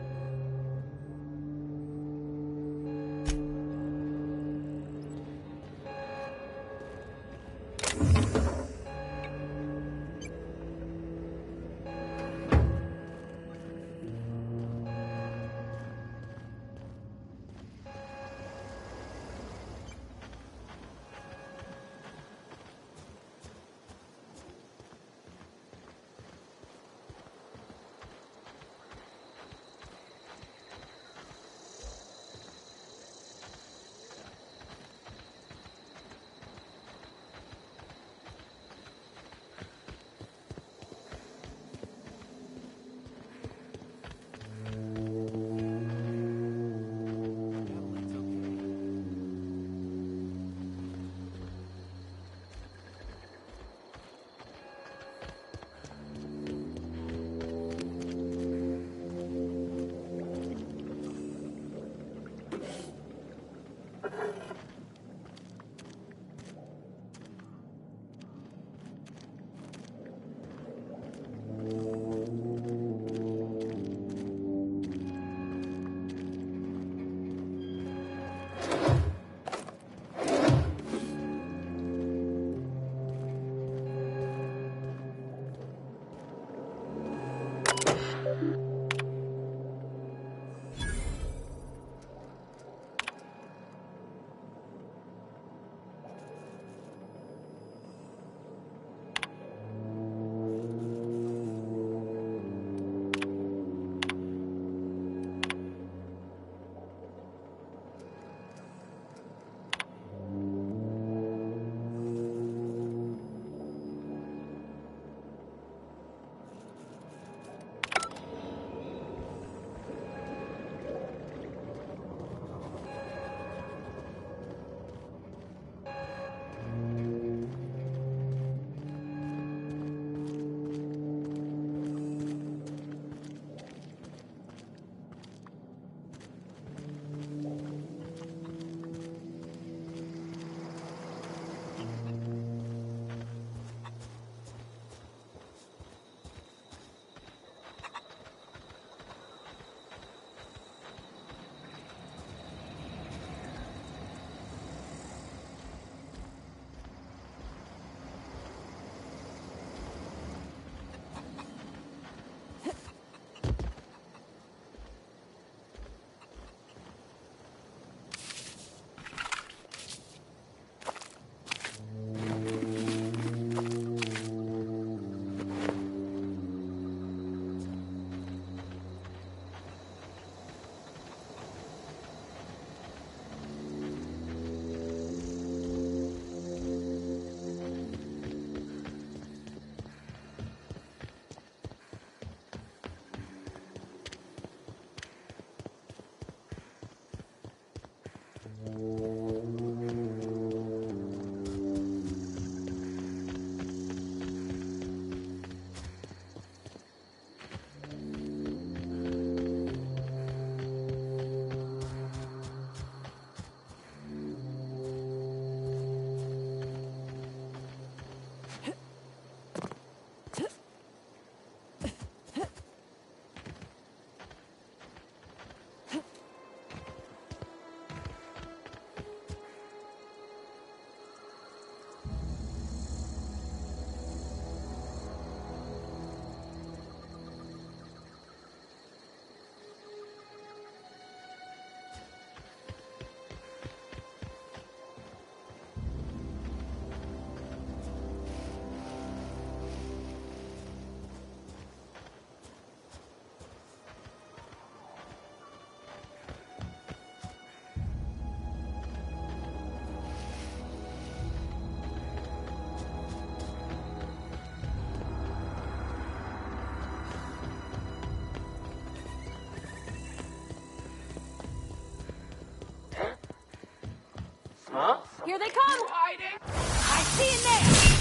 Speaker 1: Here they come!
Speaker 3: You hiding?
Speaker 1: I see in there!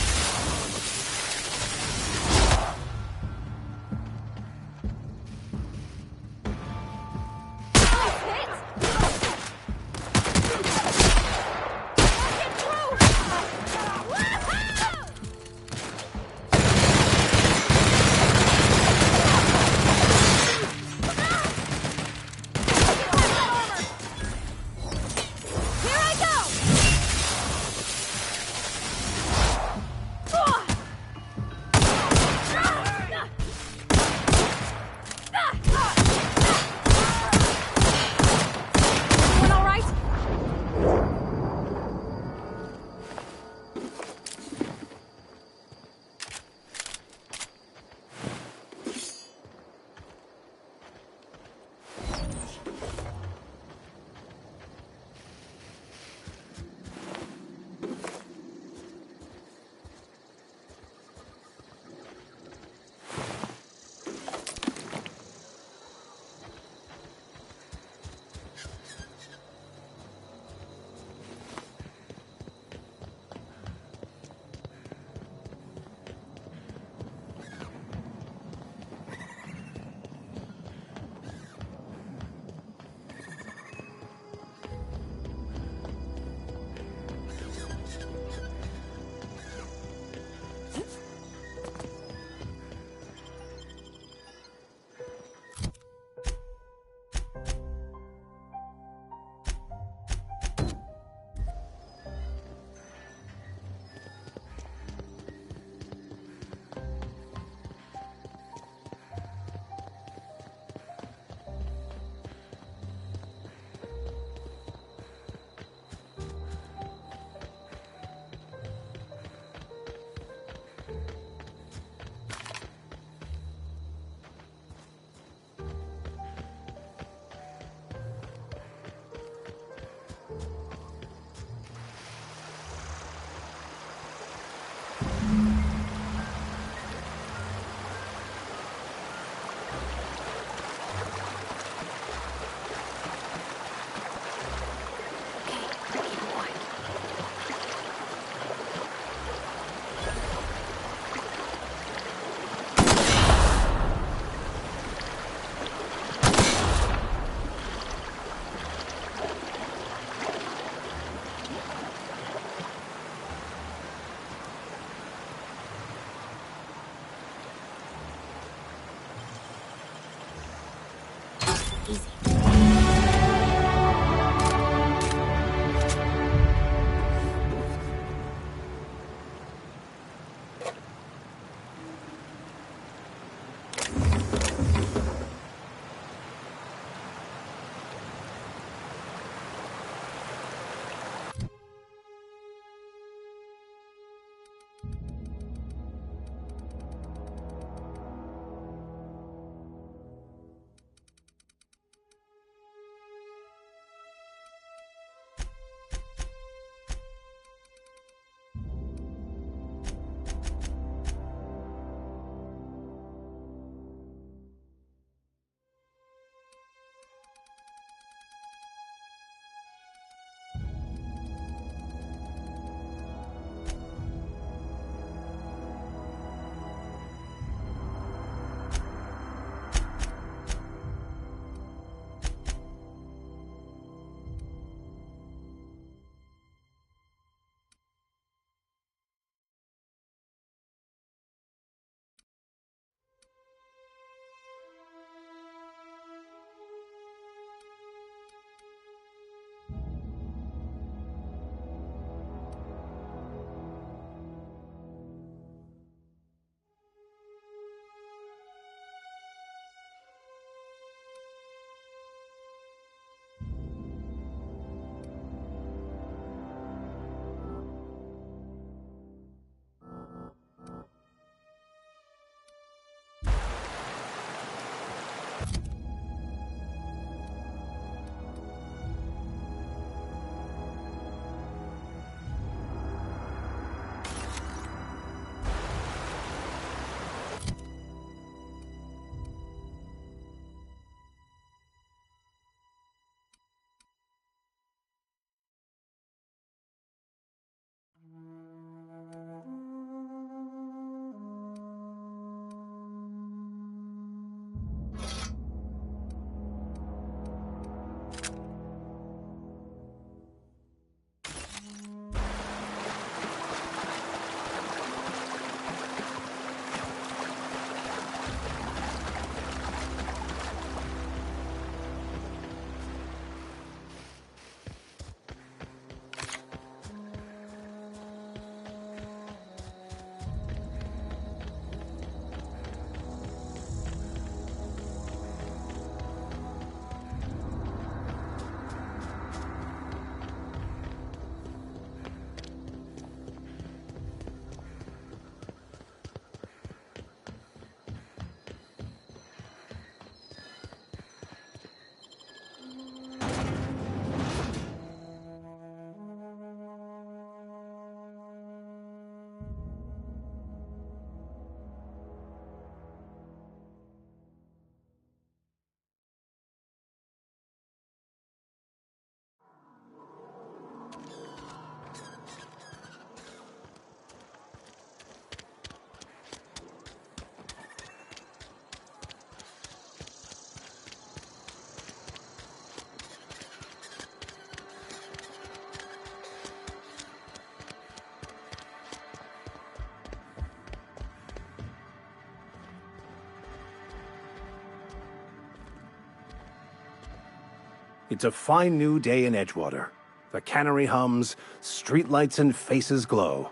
Speaker 15: It's a fine new day in Edgewater. The cannery hums, streetlights and faces glow.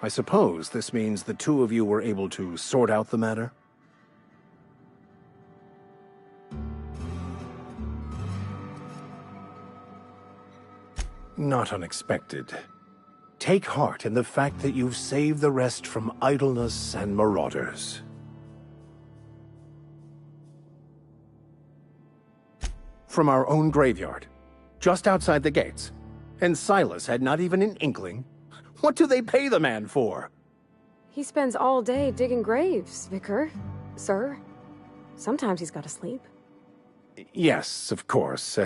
Speaker 15: I suppose this means the two of you were able to sort out the matter? Not unexpected. Take heart in the fact that you've saved the rest from idleness and marauders. From our own graveyard, just outside the gates. And Silas had not even an inkling. What do they pay the man for?
Speaker 1: He spends all day digging graves, Vicar. Sir. Sometimes he's got to sleep.
Speaker 15: Yes, of course.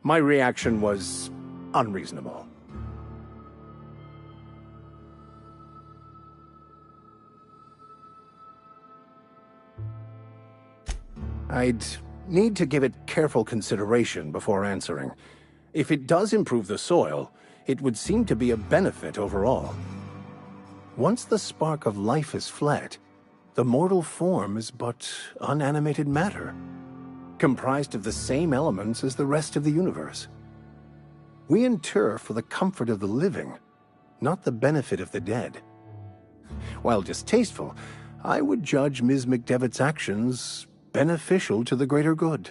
Speaker 15: My reaction was unreasonable. I'd need to give it careful consideration before answering. If it does improve the soil, it would seem to be a benefit overall. Once the spark of life has fled, the mortal form is but unanimated matter, comprised of the same elements as the rest of the universe. We inter for the comfort of the living, not the benefit of the dead. While distasteful, I would judge Ms. McDevitt's actions beneficial to the greater good.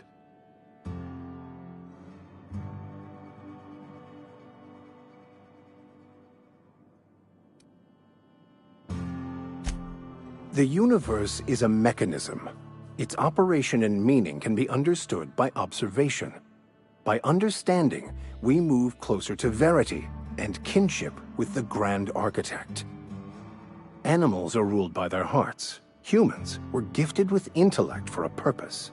Speaker 15: The universe is a mechanism. Its operation and meaning can be understood by observation. By understanding, we move closer to verity and kinship with the grand architect. Animals are ruled by their hearts. Humans were gifted with intellect for a purpose.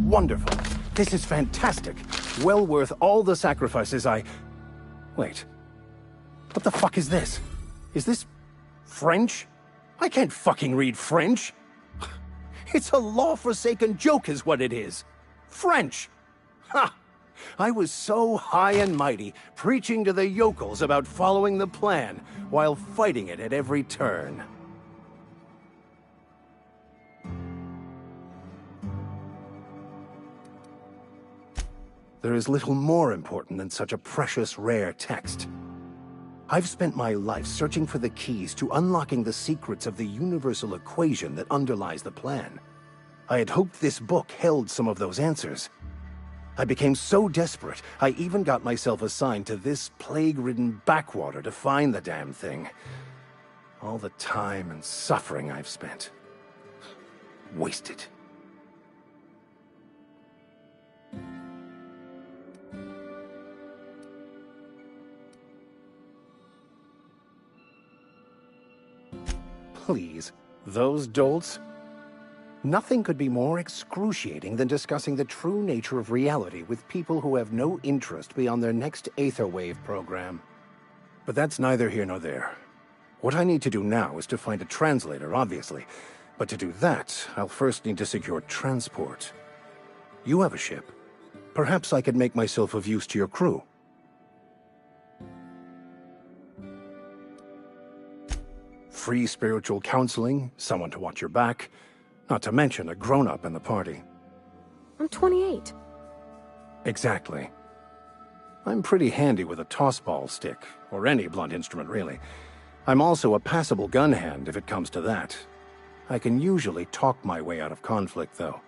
Speaker 15: Wonderful. This is fantastic. Well worth all the sacrifices Wait. What the fuck is this? Is this French? I can't fucking read French. It's a law-forsaken joke is what it is. French. Ha! I was so high and mighty, preaching to the yokels about following the plan, while fighting it at every turn. There is little more important than such a precious, rare text. I've spent my life searching for the keys to unlocking the secrets of the universal equation that underlies the plan. I had hoped this book held some of those answers. I became so desperate, I even got myself assigned to this plague-ridden backwater to find the damn thing. All the time and suffering I've spent. Wasted. Please, those dolts? Nothing could be more excruciating than discussing the true nature of reality with people who have no interest beyond their next Aetherwave program. But that's neither here nor there. What I need to do now is to find a translator, obviously. But to do that, I'll first need to secure transport. You have a ship. Perhaps I could make myself of use to your crew. Free spiritual counseling, someone to watch your back, not to mention a grown-up in the party.
Speaker 1: I'm 28.
Speaker 15: Exactly. I'm pretty handy with a tossball stick, or any blunt instrument, really. I'm also a passable gun hand if it comes to that. I can usually talk my way out of conflict, though.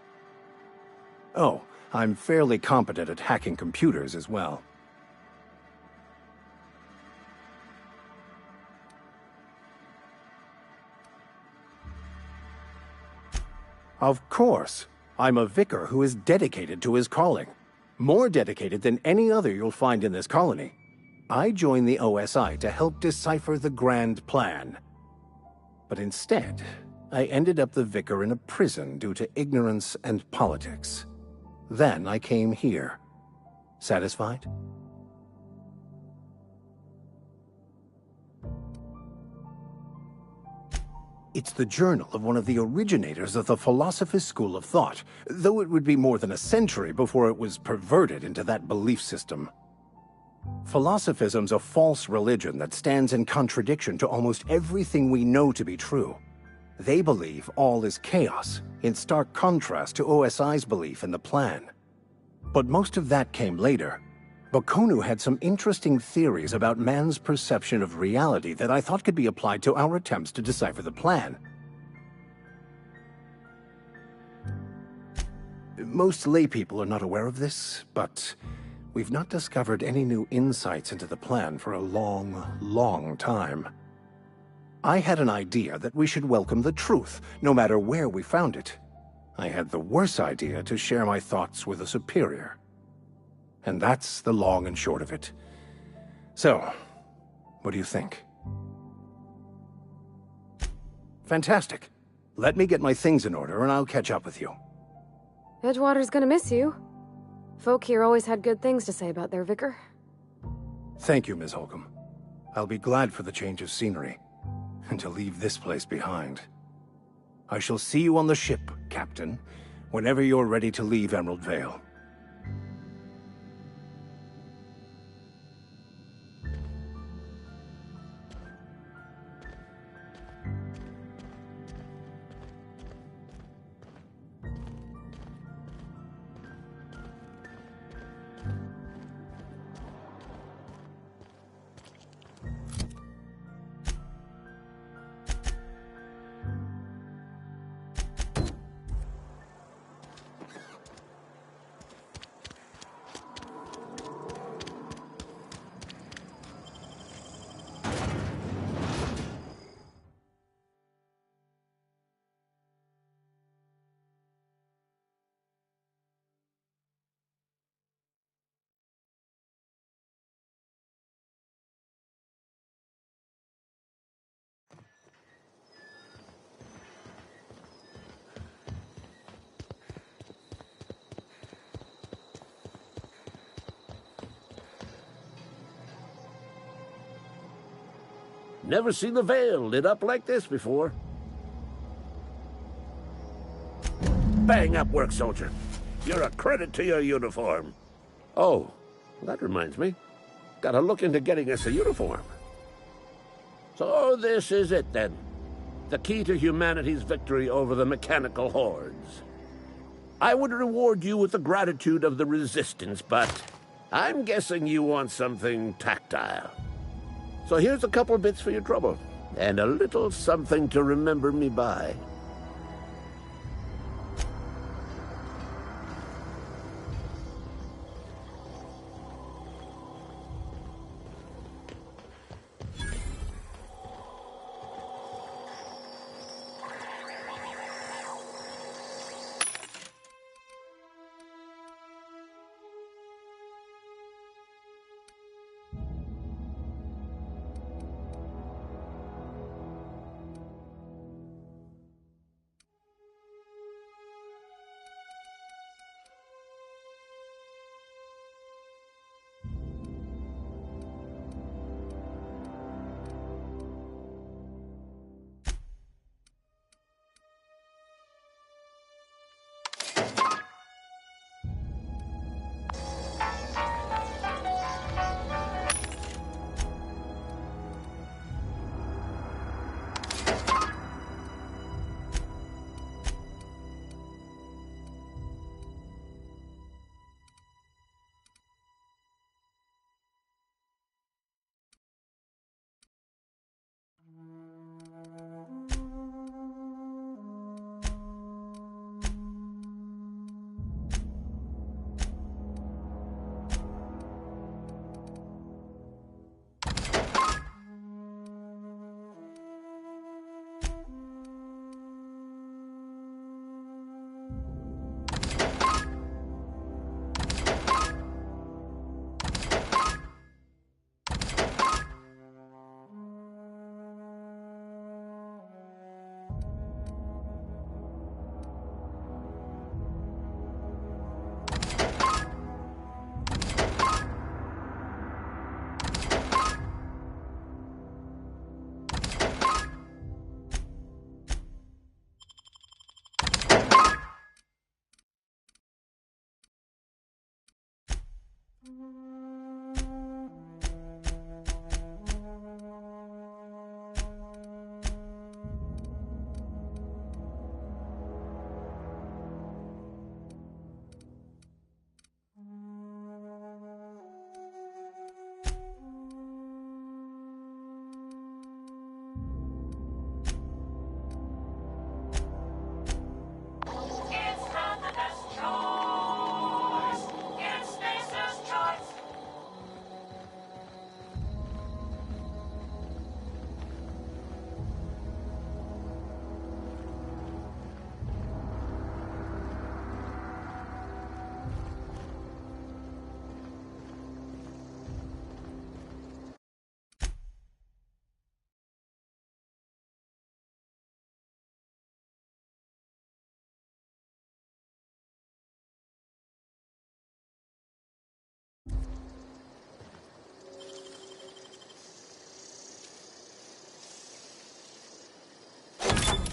Speaker 15: Oh, I'm fairly competent at hacking computers as well. Of course. I'm a vicar who is dedicated to his calling. More dedicated than any other you'll find in this colony. I joined the OSI to help decipher the grand plan. But instead, I ended up the vicar in a prison due to ignorance and politics. Then I came here. Satisfied? It's the journal of one of the originators of the Philosopher's School of Thought, though it would be more than a century before it was perverted into that belief system. Philosophism's a false religion that stands in contradiction to almost everything we know to be true. They believe all is chaos, in stark contrast to OSI's belief in the plan. But most of that came later. Bakonu had some interesting theories about man's perception of reality that I thought could be applied to our attempts to decipher the plan. Most laypeople are not aware of this, but we've not discovered any new insights into the plan for a long, long time. I had an idea that we should welcome the truth, no matter where we found it. I had the worse idea to share my thoughts with a superior. And that's the long and short of it. So, what do you think? Fantastic. Let me get my things in order and I'll catch up with you.
Speaker 1: Edgewater's gonna miss you. Folk here always had good things to say about their vicar.
Speaker 15: Thank you, Ms. Holcomb. I'll be glad for the change of scenery, and to leave this place behind. I shall see you on the ship, Captain, whenever you're ready to leave Emerald Vale.
Speaker 16: Never seen the Vale lit up like this before. Bang up work, soldier. You're a credit to your uniform. Oh, that reminds me. Gotta look into getting us a uniform. So this is it, then. The key to humanity's victory over the mechanical hordes. I would reward you with the gratitude of the Resistance, but I'm guessing you want something tactile. So here's a couple of bits for your trouble, and a little something to remember me by.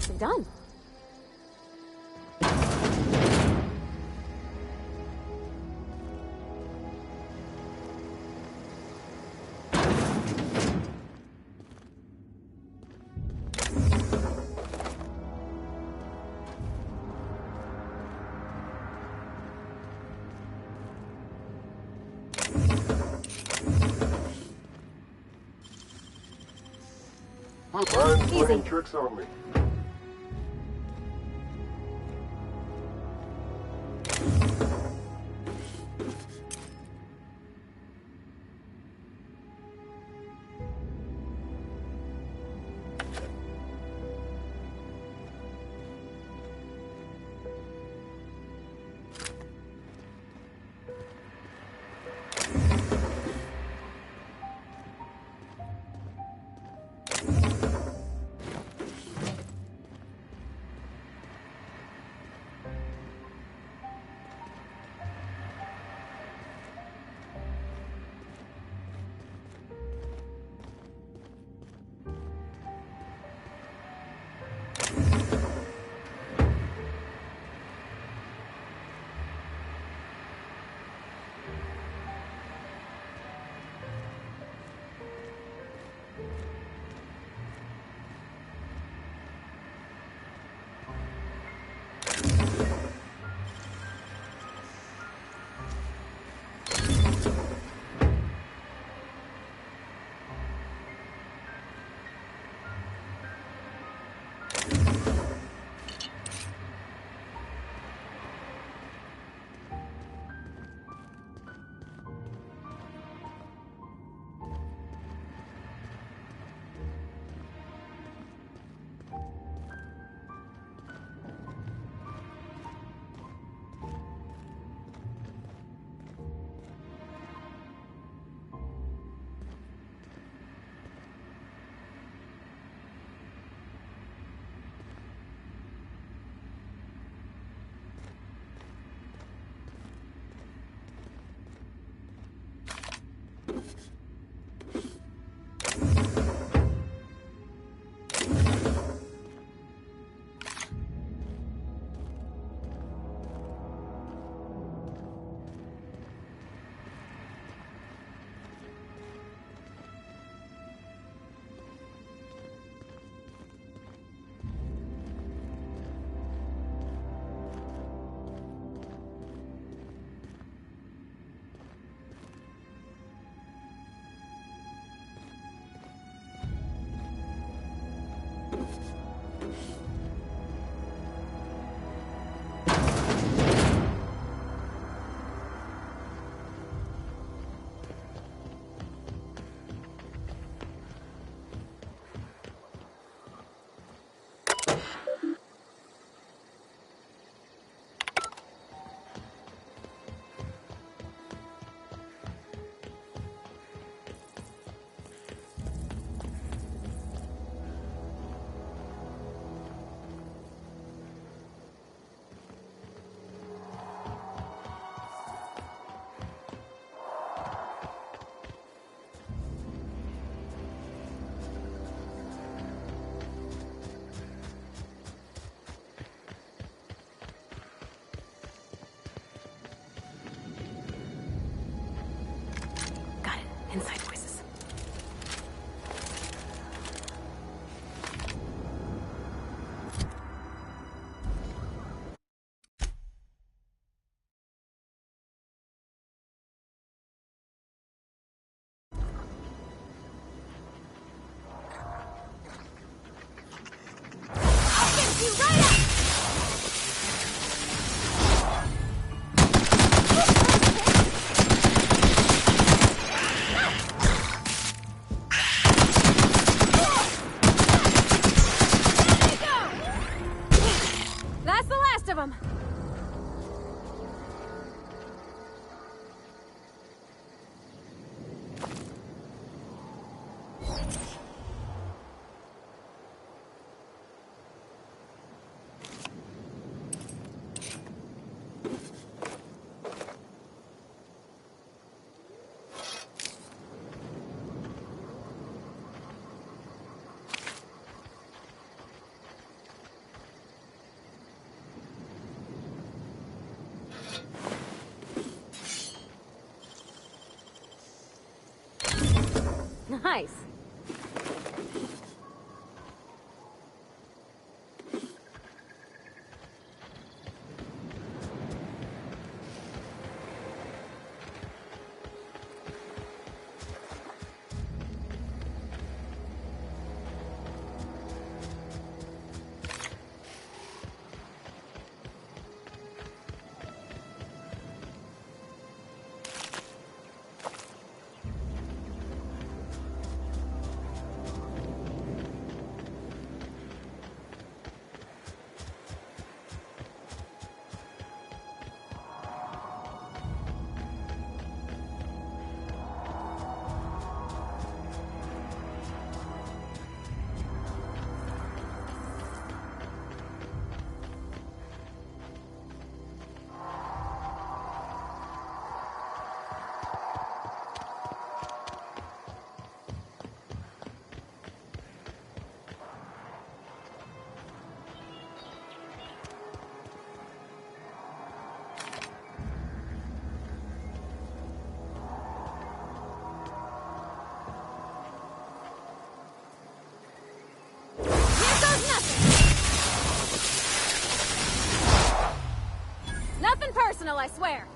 Speaker 1: Nicely done.
Speaker 17: Mine's
Speaker 1: Easy.
Speaker 17: playing tricks on me.
Speaker 1: Inside voices.
Speaker 3: I'll fix you right up!
Speaker 1: That's the last of them. Nice. Nothing personal, I swear.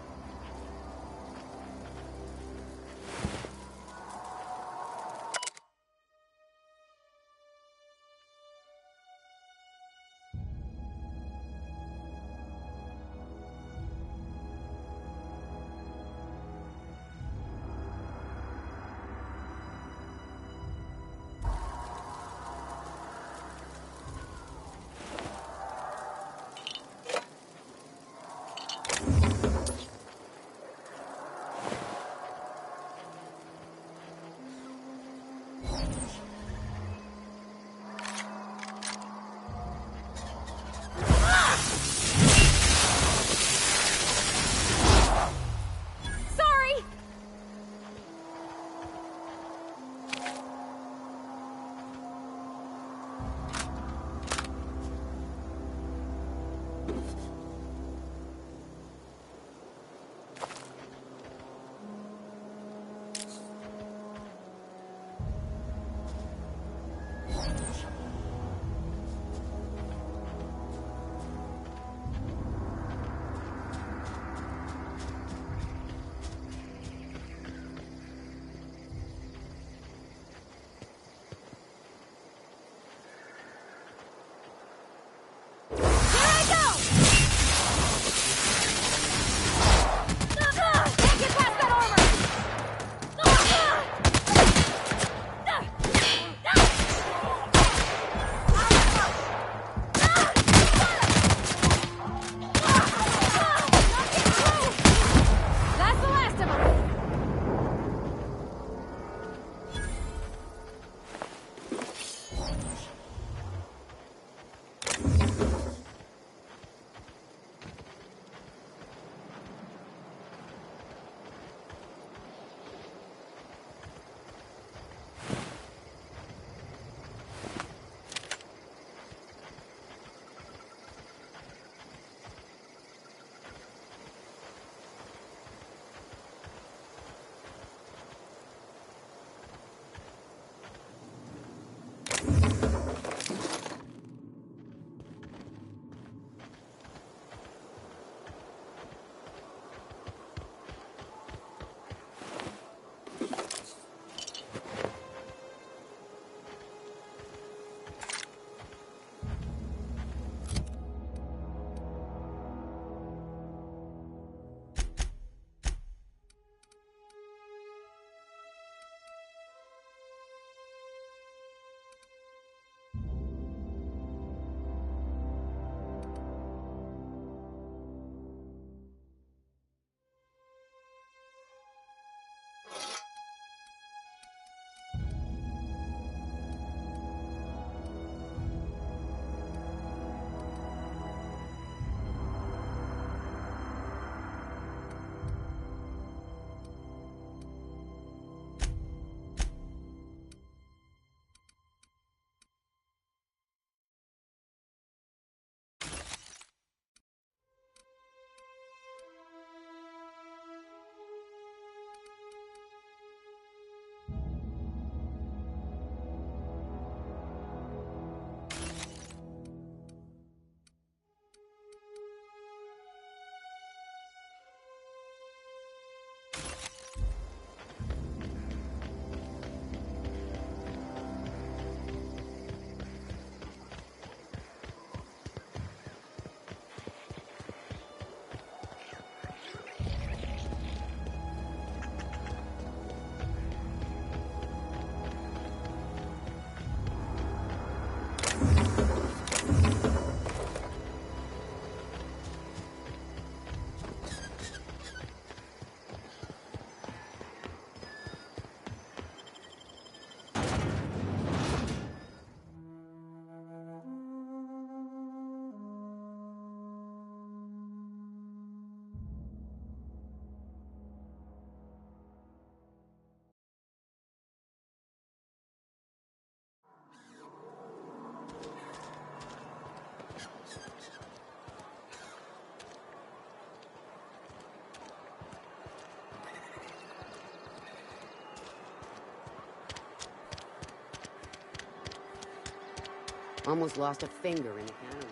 Speaker 2: Almost lost a finger in the cannery.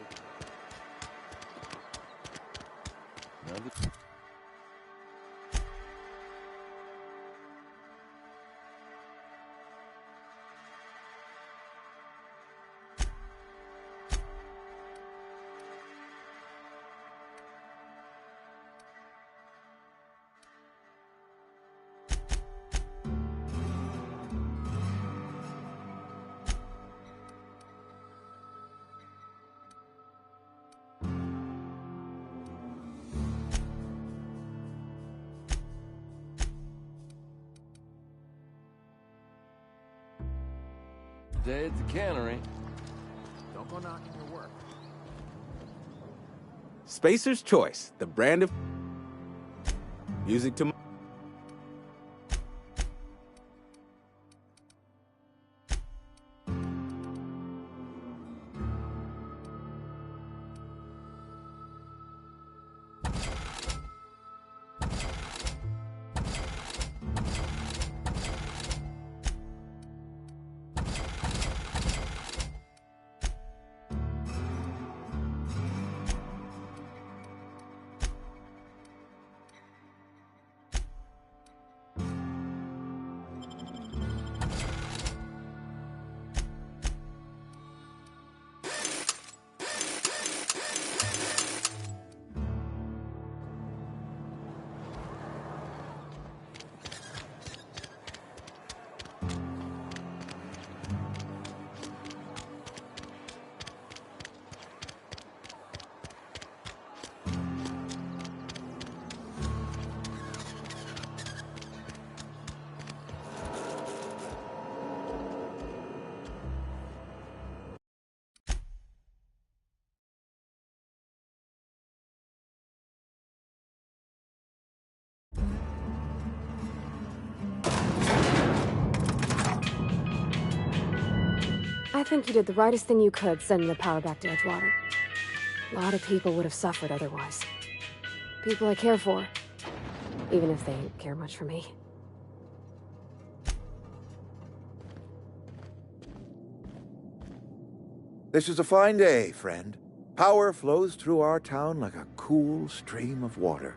Speaker 8: Day at the cannery.
Speaker 4: Don't go knocking your work.
Speaker 18: Spacer's Choice, the brand of music to
Speaker 1: I think you did the rightest thing you could sending the power back to Edgewater. A lot of people would have suffered otherwise. People I care for, even if they don't care much for me.
Speaker 19: This is a fine day, friend. Power flows through our town like a cool stream of water.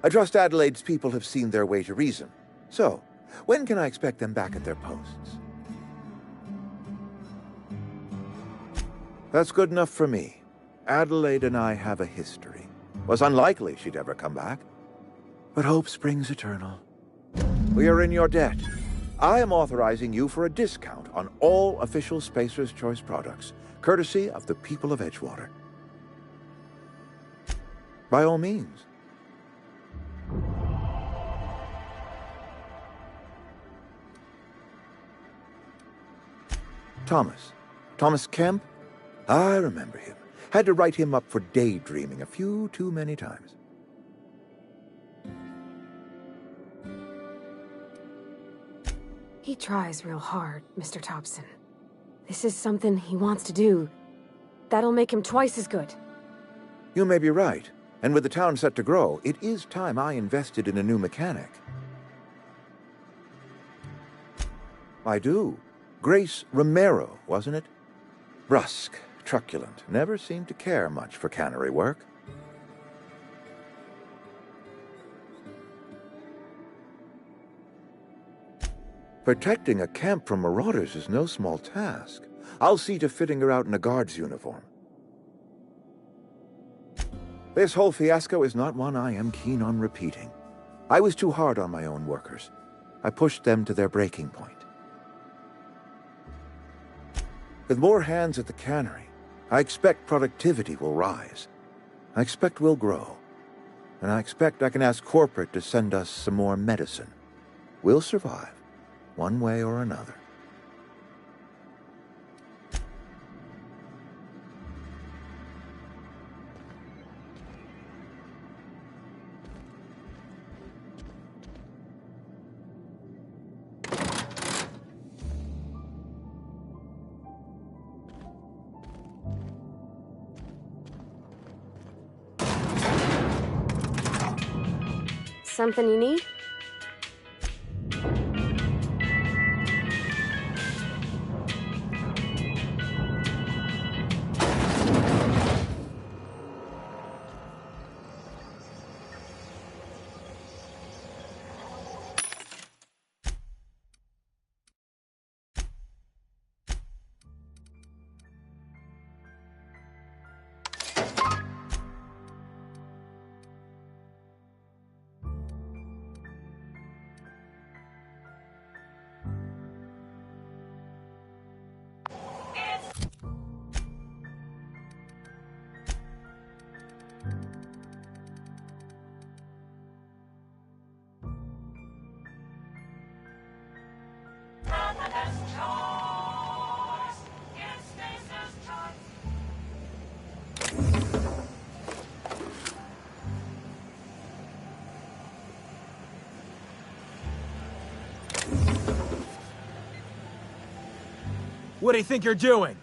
Speaker 19: I trust Adelaide's people have seen their way to reason. So, when can I expect them back at their posts? That's good enough for me. Adelaide and I have a history. Was unlikely she'd ever come back. But hope springs eternal. We are in your debt. I am authorizing you for a discount on all official Spacer's Choice products, courtesy of the people of Edgewater. By all means. Thomas Kemp? I remember him. Had to write him up for daydreaming a few too many times.
Speaker 1: He tries real hard, Mr. Thompson. This is something he wants to do. That'll make him twice as good.
Speaker 19: You may be right. And with the town set to grow, it is time I invested in a new mechanic. I do. Grace Romero, wasn't it? Brusque, truculent, never seemed to care much for cannery work. Protecting a camp from marauders is no small task. I'll see to fitting her out in a guard's uniform. This whole fiasco is not one I am keen on repeating. I was too hard on my own workers. I pushed them to their breaking point. With more hands at the cannery, I expect productivity will rise. I expect we'll grow. And I expect I can ask corporate to send us some more medicine. We'll survive, one way or another.
Speaker 1: Something you need?
Speaker 5: What do you think you're doing?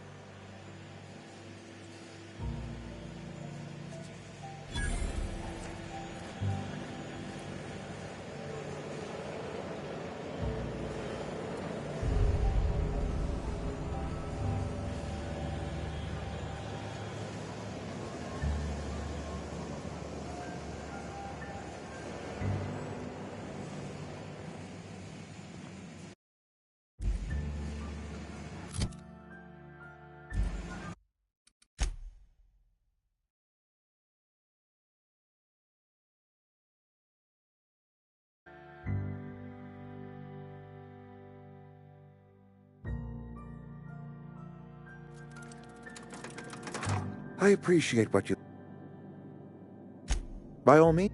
Speaker 19: I appreciate what you... By all means.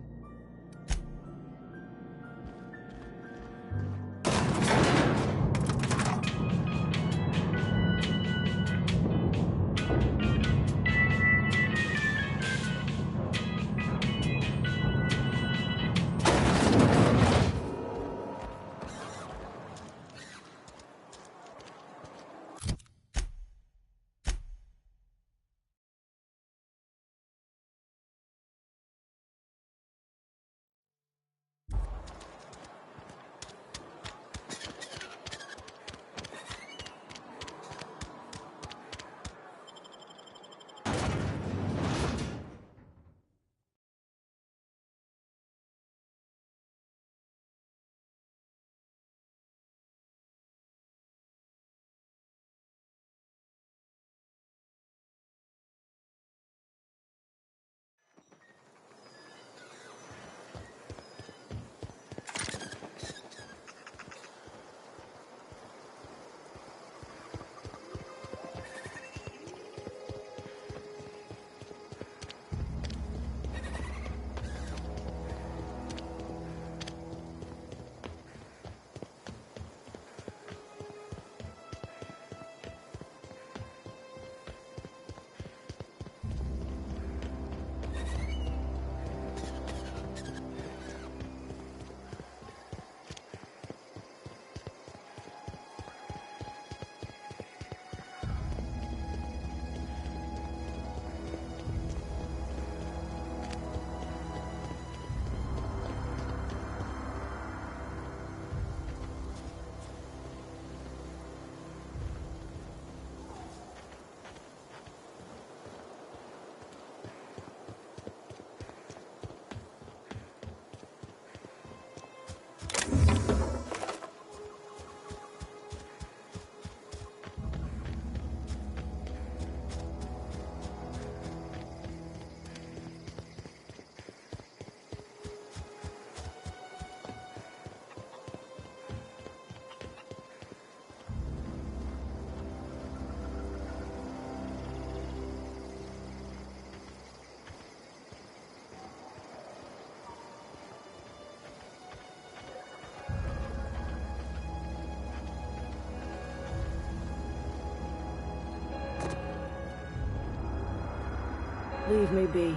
Speaker 13: Leave me be.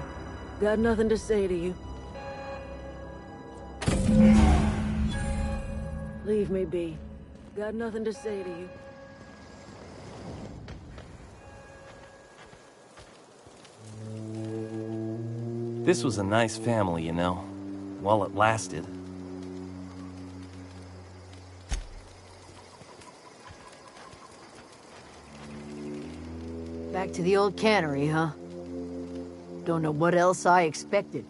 Speaker 13: Got nothing to say to you. Leave me be. Got nothing to say to you.
Speaker 8: This was a nice family, you know, while it lasted.
Speaker 14: Back to the old cannery, huh? Don't know what else I expected.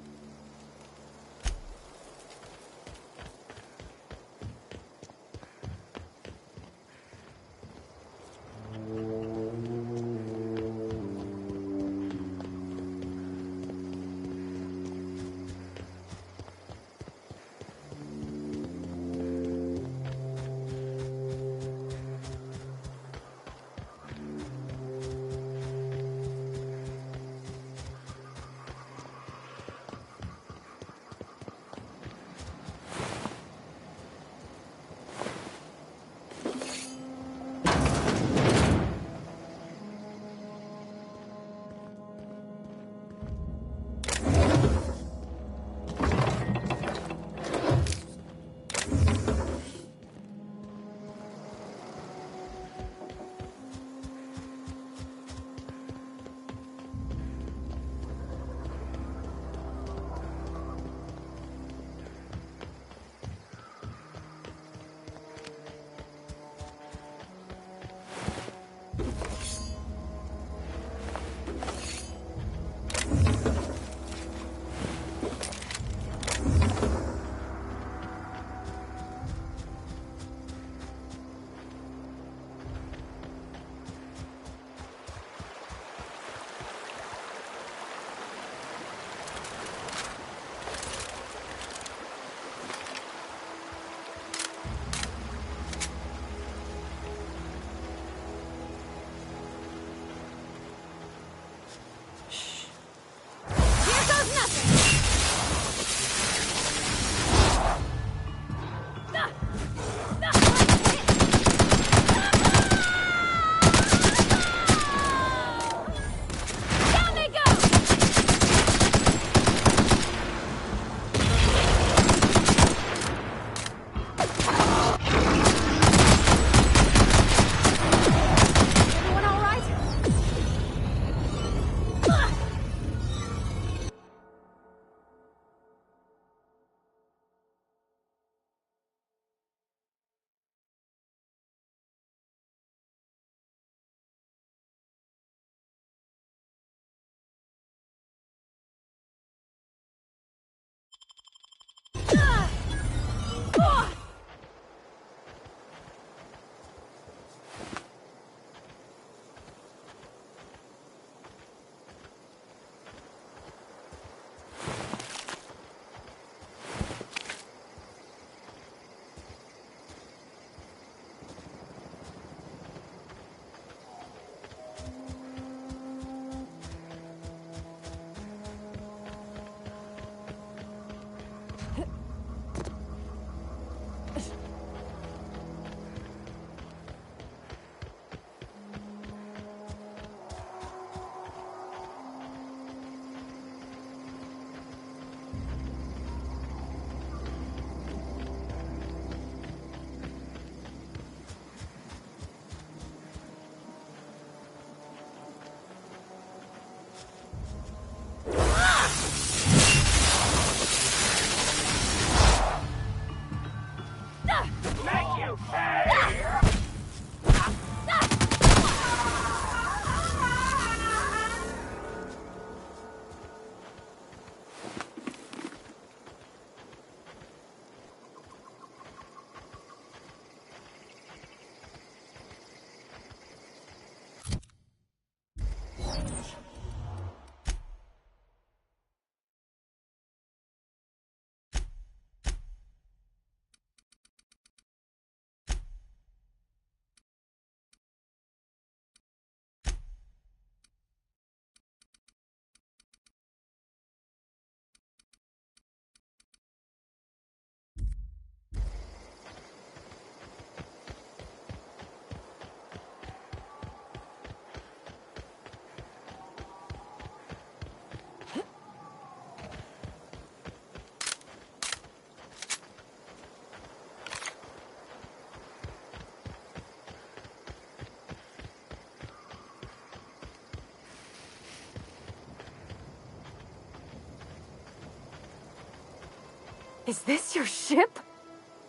Speaker 1: Is this your ship?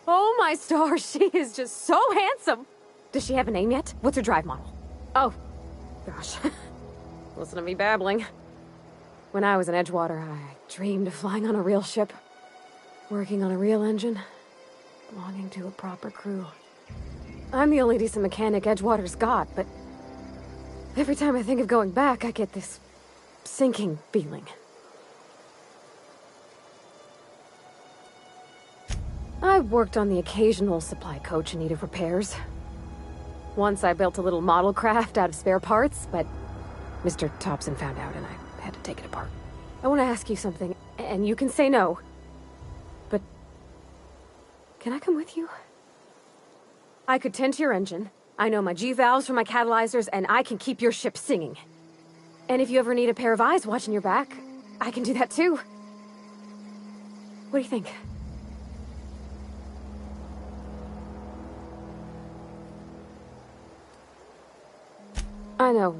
Speaker 1: Oh my stars, she is just so handsome. Does she have a name yet? What's her drive model? Oh, gosh. Listen to me babbling. When I was in Edgewater, I dreamed of flying on a real ship, working on a real engine, belonging to a proper crew. I'm the only decent mechanic Edgewater's got, but every time I think of going back, I get this sinking feeling. I've worked on the occasional supply coach in need of repairs. Once I built a little model craft out of spare parts, but Mr. Thompson found out and I had to take it apart. I want to ask you something, and you can say no, but can I come with you? I could tend to your engine. I know my G-valves from my catalyzers, and I can keep your ship singing. And if you ever need a pair of eyes watching your back, I can do that too. What do you think? I know.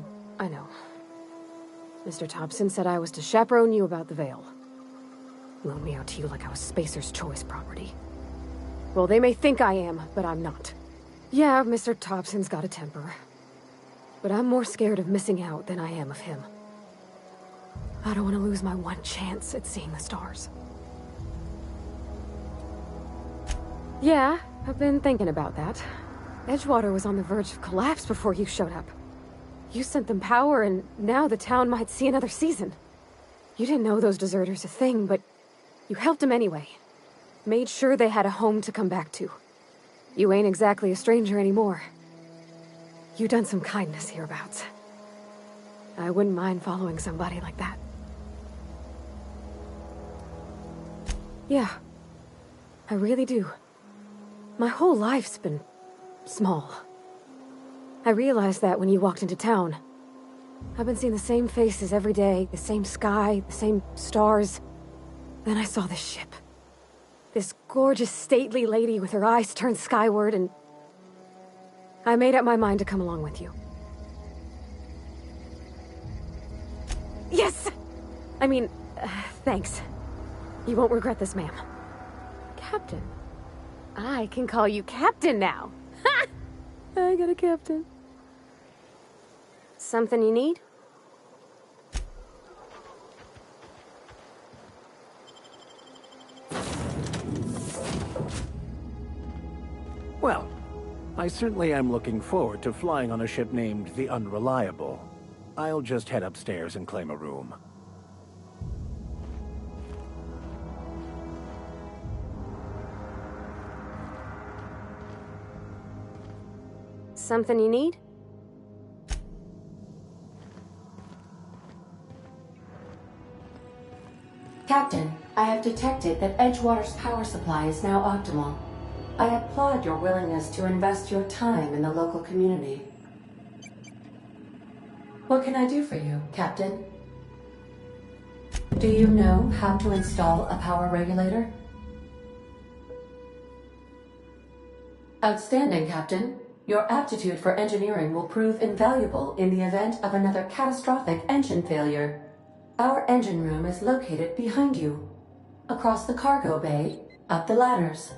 Speaker 1: Mr. Thompson said I was to chaperone you about the Veil. Loan me out to you like I was Spacer's Choice property. Well, they may think I am, but I'm not. Yeah, Mr. Thompson's got a temper. But I'm more scared of missing out than I am of him. I don't want to lose my one chance at seeing the stars. Yeah, I've been thinking about that. Edgewater was on the verge of collapse before you showed up. You sent them power, and now the town might see another season. You didn't know those deserters a thing, but you helped them anyway. Made sure they had a home to come back to. You ain't exactly a stranger anymore. You done some kindness hereabouts. I wouldn't mind following somebody like that. Yeah, I really do. My whole life's been small. I realized that when you walked into town. I've been seeing the same faces every day, the same sky, the same stars. Then I saw this ship. This gorgeous, stately lady with her eyes turned skyward, and I made up my mind to come along with you. Yes! I mean, thanks. You won't regret this, ma'am. Captain. I can call you Captain now. Ha! I got a captain. Something you need?
Speaker 15: Well, I certainly am looking forward to flying on a ship named the Unreliable. I'll just head upstairs and claim a room.
Speaker 1: Something you need?
Speaker 20: Captain, I have detected that Edgewater's power supply is now optimal. I applaud your willingness to invest your time in the local community. What can I do for you, Captain? Do you know how to install a power regulator? Outstanding, Captain. Your aptitude for engineering will prove invaluable in the event of another catastrophic engine failure. Our engine room is located behind you. Across the cargo bay, up the ladders.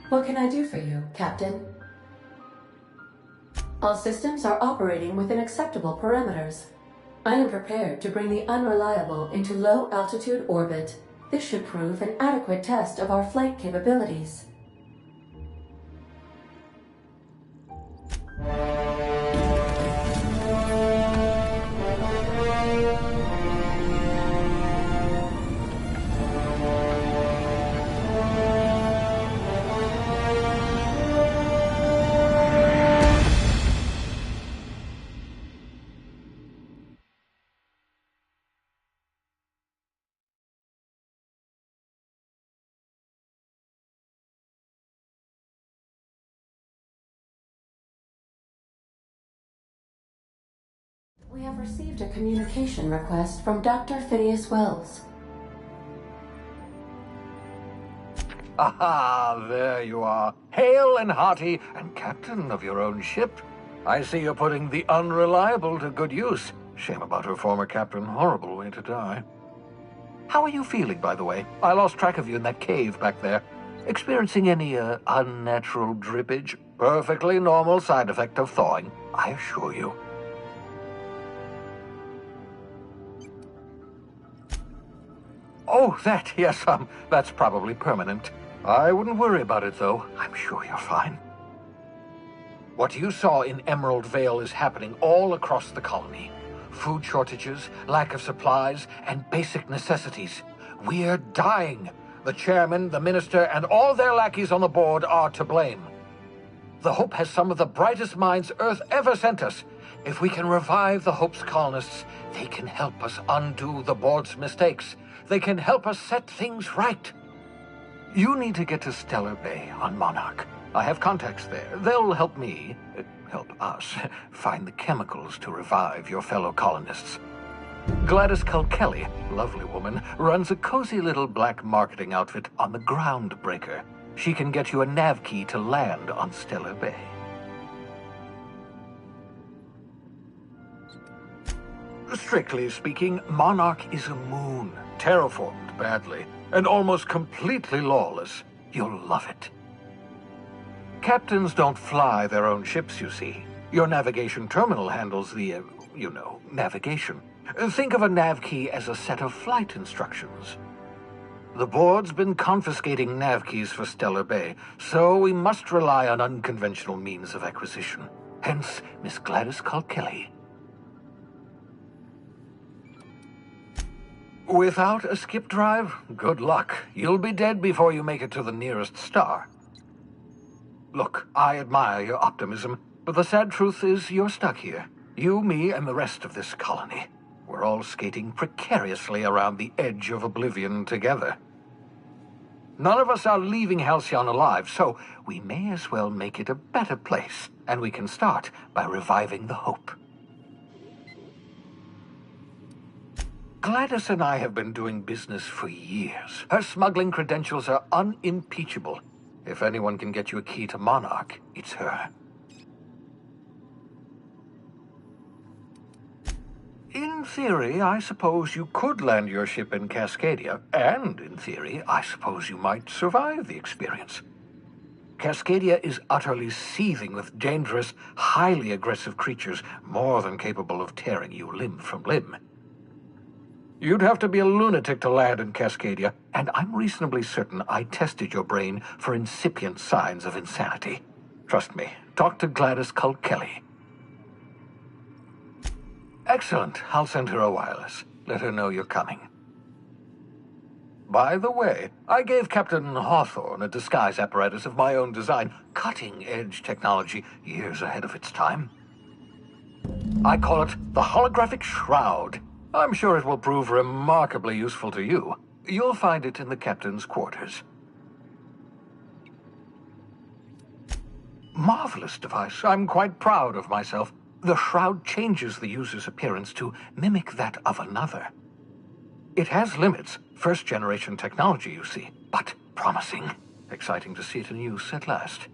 Speaker 20: What can I do for you, Captain? All systems are operating within acceptable parameters. I am prepared to bring the Unreliable into low-altitude orbit. This should prove an adequate test of our flight capabilities. We have received a communication request from Dr. Phineas Wells.
Speaker 21: Aha, there you are. Hale and hearty, and captain of your own ship. I see you're putting the unreliable to good use. Shame about her former captain. Horrible way to die. How are you feeling, by the way? I lost track of you in that cave back there. Experiencing any, unnatural drippage? Perfectly normal side effect of thawing, I assure you. Oh, that, yes, that's probably permanent. I wouldn't worry about it, though. I'm sure you're fine. What you saw in Emerald Vale is happening all across the colony. Food shortages, lack of supplies, and basic necessities. We're dying. The chairman, the minister, and all their lackeys on the board are to blame. The Hope has some of the brightest minds Earth ever sent us. If we can revive the Hope's colonists, they can help us undo the board's mistakes. They can help us set things right. You need to get to Stellar Bay on Monarch. I have contacts there. They'll help me, help us, find the chemicals to revive your fellow colonists. Gladys Culkelly, lovely woman, runs a cozy little black marketing outfit on the Groundbreaker. She can get you a nav key to land on Stellar Bay. Strictly speaking, Monarch is a moon, terraformed badly, and almost completely lawless. You'll love it. Captains don't fly their own ships, you see. Your navigation terminal handles the, navigation. Think of a nav key as a set of flight instructions. The board's been confiscating nav keys for Stellar Bay, so we must rely on unconventional means of acquisition. Hence, Miss Gladys Culkelly. Without a skip drive, good luck. You'll be dead before you make it to the nearest star. Look, I admire your optimism, but the sad truth is you're stuck here. You, me, and the rest of this colony. We're all skating precariously around the edge of oblivion together. None of us are leaving Halcyon alive, so we may as well make it a better place, and we can start by reviving the Hope. Gladys and I have been doing business for years. Her smuggling credentials are unimpeachable. If anyone can get you a key to Monarch, it's her. In theory, I suppose you could land your ship in Cascadia, and in theory, I suppose you might survive the experience. Cascadia is utterly seething with dangerous, highly aggressive creatures more than capable of tearing you limb from limb. You'd have to be a lunatic to land in Cascadia, and I'm reasonably certain I tested your brain for incipient signs of insanity. Trust me, talk to Gladys Culkelly. Excellent. I'll send her a wireless. Let her know you're coming. By the way, I gave Captain Hawthorne a disguise apparatus of my own design, cutting-edge technology years ahead of its time. I call it the Holographic Shroud. I'm sure it will prove remarkably useful to you. You'll find it in the captain's quarters. Marvelous device. I'm quite proud of myself. The shroud changes the user's appearance to mimic that of another. It has limits, first-generation technology, you see, but promising. Exciting to see it in use at last.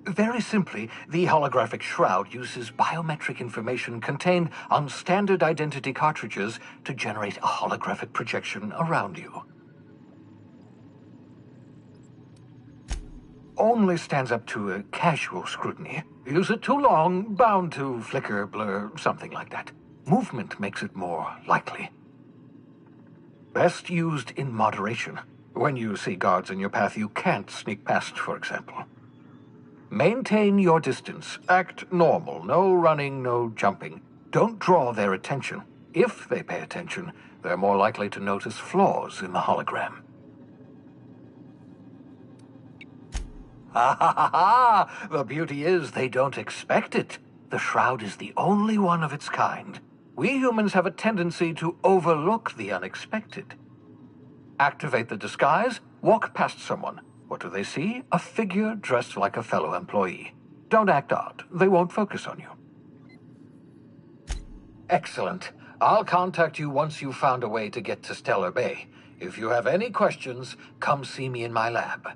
Speaker 21: Very simply, the holographic shroud uses biometric information contained on standard identity cartridges to generate a holographic projection around you. Only stands up to a casual scrutiny. Use it too long, bound to flicker, blur, something like that. Movement makes it more likely. Best used in moderation. When you see guards in your path you can't sneak past, for example. Maintain your distance. Act normal. No running, no jumping. Don't draw their attention. If they pay attention, they're more likely to notice flaws in the hologram. Ha ha ha ha! The beauty is they don't expect it. The shroud is the only one of its kind. We humans have a tendency to overlook the unexpected. Activate the disguise, walk past someone. What do they see? A figure dressed like a fellow employee. Don't act odd. They won't focus on you. Excellent. I'll contact you once you've found a way to get to Stellar Bay. If you have any questions, come see me in my lab.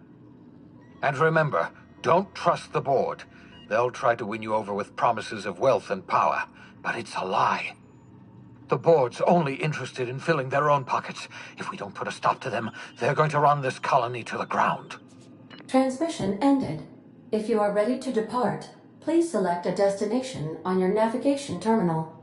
Speaker 21: And remember, don't trust the board. They'll try to win you over with promises of wealth and power, but it's a lie. The board's only interested in filling their own pockets. If we don't put a stop to them, they're going to run this colony to the ground.
Speaker 20: Transmission ended. If you are ready to depart, please select a destination on your navigation terminal.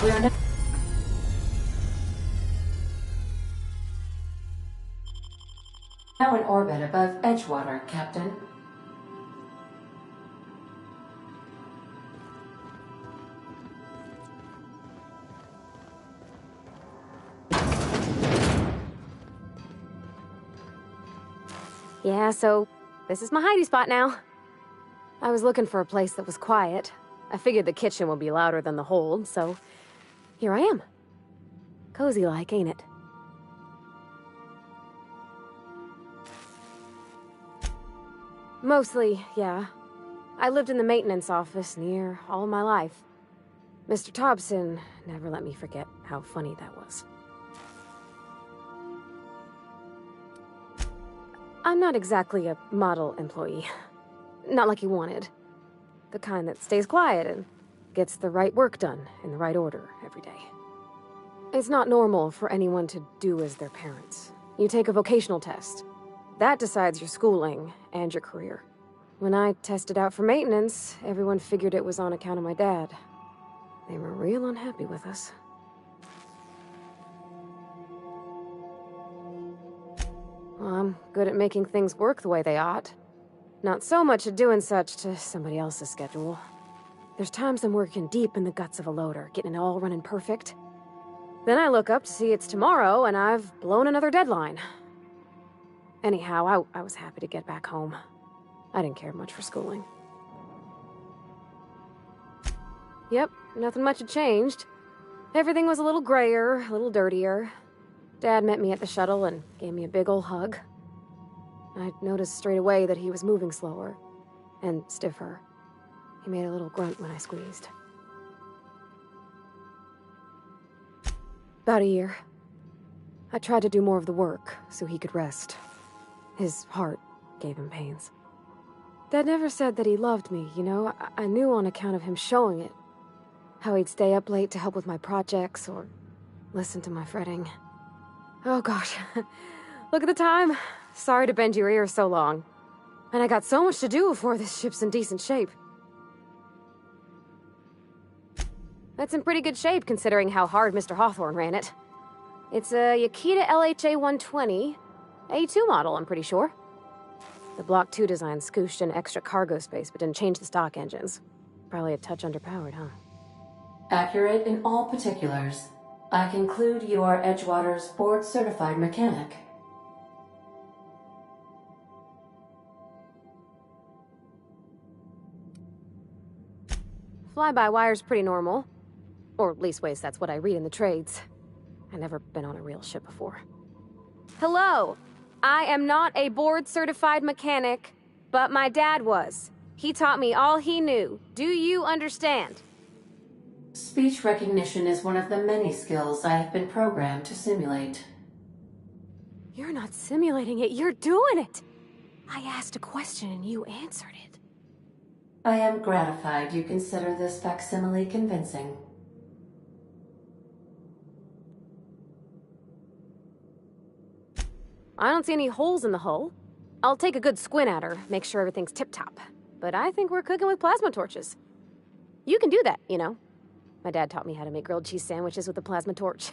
Speaker 20: We are now in orbit above Edgewater, Captain.
Speaker 1: Yeah, so this is my hidey spot now. I was looking for a place that was quiet. I figured the kitchen would be louder than the hold, so here I am. Cozy-like, ain't it? Mostly, yeah. I lived in the maintenance office near all my life. Mr. Thompson never let me forget how funny that was. I'm not exactly a model employee. Not like he wanted. The kind that stays quiet and gets the right work done in the right order every day. It's not normal for anyone to do as their parents. You take a vocational test. That decides your schooling and your career. When I tested out for maintenance, everyone figured it was on account of my dad. They were real unhappy with us. Well, I'm good at making things work the way they ought. Not so much at doing such to somebody else's schedule. There's times I'm working deep in the guts of a loader, getting it all running perfect. Then I look up to see it's tomorrow, and I've blown another deadline. Anyhow, I was happy to get back home. I didn't care much for schooling. Yep, nothing much had changed. Everything was a little grayer, a little dirtier. Dad met me at the shuttle and gave me a big ol' hug. I noticed straight away that he was moving slower and stiffer. He made a little grunt when I squeezed. About a year. I tried to do more of the work so he could rest. His heart gave him pains. Dad never said that he loved me, you know? I knew on account of him showing it. How he'd stay up late to help with my projects or listen to my fretting. Oh gosh, look at the time. Sorry to bend your ear so long. And I got so much to do before this ship's in decent shape. That's in pretty good shape considering how hard Mr. Hawthorne ran it. It's a Yakita LHA 120, A2 model, I'm pretty sure. The Block 2 design scooshed in extra cargo space but didn't change the stock engines. Probably a touch underpowered, huh?
Speaker 20: Accurate in all particulars. I conclude you are Edgewater's board-certified mechanic.
Speaker 1: Fly-by-wire's pretty normal. Or leastways, that's what I read in the trades. I've never been on a real ship before. Hello! I am not a board-certified mechanic, but my dad was. He taught me all he knew. Do you understand?
Speaker 20: Speech recognition is one of the many skills I have been programmed to simulate.
Speaker 1: You're not simulating it, you're doing it! I asked a question and you answered it.
Speaker 20: I am gratified you consider this facsimile convincing.
Speaker 1: I don't see any holes in the hull. I'll take a good squint at her, make sure everything's tip-top. But I think we're cooking with plasma torches. You can do that, you know. My dad taught me how to make grilled cheese sandwiches with a plasma torch.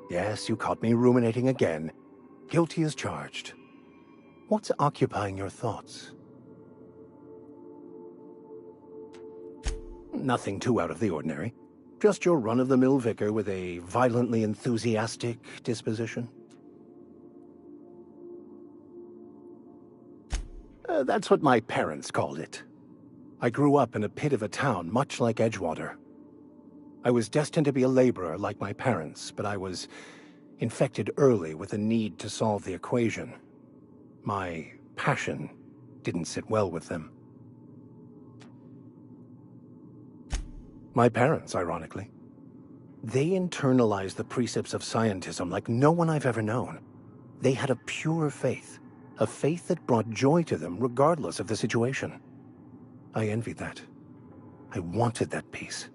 Speaker 15: Yes, you caught me ruminating again. Guilty as charged. What's occupying your thoughts? Nothing too out of the ordinary. Just your run-of-the-mill vicar with a violently enthusiastic disposition. That's what my parents called it. I grew up in a pit of a town much like Edgewater. I was destined to be a laborer like my parents, but I was infected early with a need to solve the equation. My passion didn't sit well with them. My parents, ironically. They internalized the precepts of scientism like no one I've ever known. They had a pure faith, a faith that brought joy to them regardless of the situation. I envied that. I wanted that peace.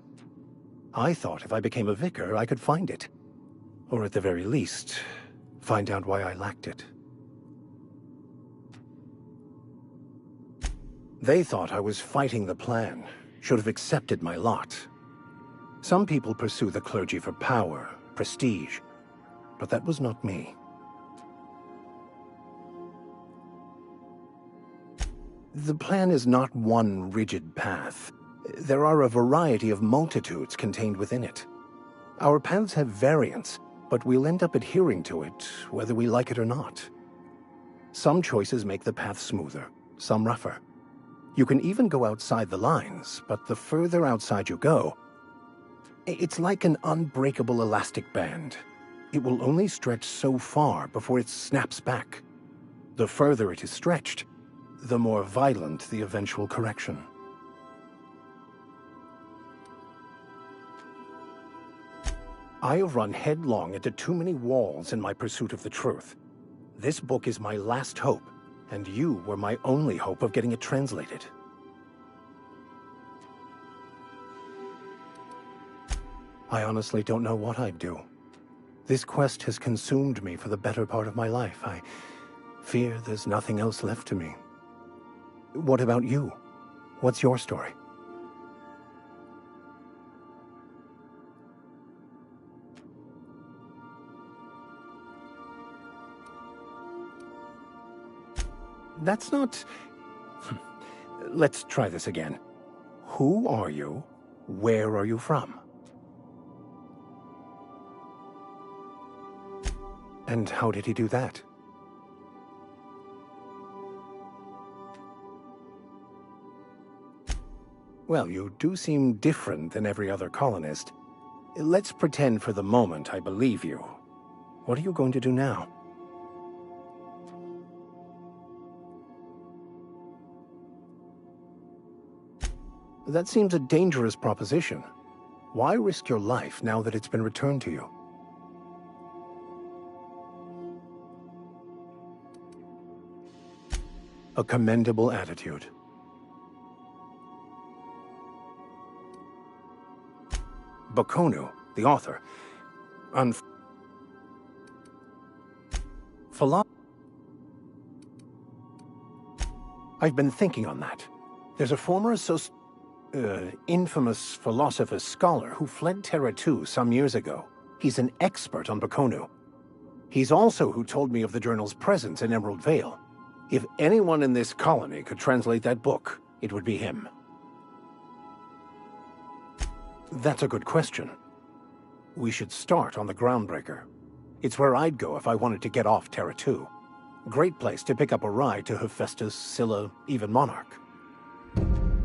Speaker 15: I thought if I became a vicar, I could find it. Or at the very least, find out why I lacked it. They thought I was fighting the plan, should have accepted my lot. Some people pursue the clergy for power, prestige, but that was not me. The plan is not one rigid path. There are a variety of multitudes contained within it. Our paths have variance, but we'll end up adhering to it, whether we like it or not. Some choices make the path smoother, some rougher. You can even go outside the lines, but the further outside you go, it's like an unbreakable elastic band. It will only stretch so far before it snaps back. The further it is stretched, the more violent the eventual correction. I have run headlong into too many walls in my pursuit of the truth. This book is my last hope, and you were my only hope of getting it translated. I honestly don't know what I'd do. This quest has consumed me for the better part of my life. I fear there's nothing else left to me. What about you? What's your story? That's not... Let's try this again. Who are you? Where are you from? And how did he do that? Well, you do seem different than every other colonist. Let's pretend for the moment I believe you. What are you going to do now? That seems a dangerous proposition. Why risk your life now that it's been returned to you? A commendable attitude. Bakonu, the author, I've been thinking on that. There's a former infamous philosopher scholar who fled Terra 2 some years ago. He's an expert on Bakonu. He's also who told me of the journal's presence in Emerald Vale. If anyone in this colony could translate that book, it would be him. That's a good question. We should start on the Groundbreaker. It's where I'd go if I wanted to get off Terra 2. Great place to pick up a ride to Hephaestus, Scylla, even Monarch.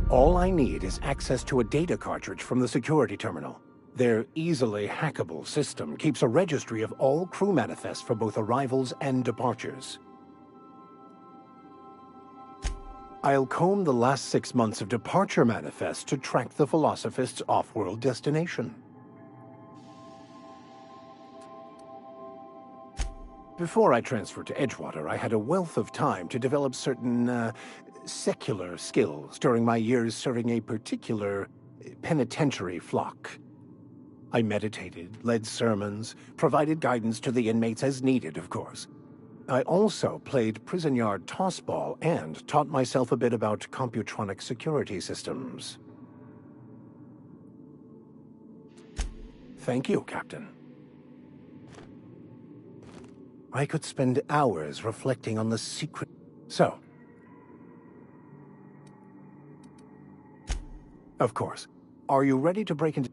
Speaker 15: All I need is access to a data cartridge from the security terminal. Their easily hackable system keeps a registry of all crew manifests for both arrivals and departures. I'll comb the last 6 months of departure manifests to track the Philosophist's off-world destination. Before I transferred to Edgewater, I had a wealth of time to develop certain, secular skills during my years serving a particular penitentiary flock. I meditated, led sermons, provided guidance to the inmates as needed, of course. I also played prison yard tossball and taught myself a bit about computronic security systems. Thank you, Captain. I could spend hours reflecting on the secret... So... Of course. Are you ready to break into...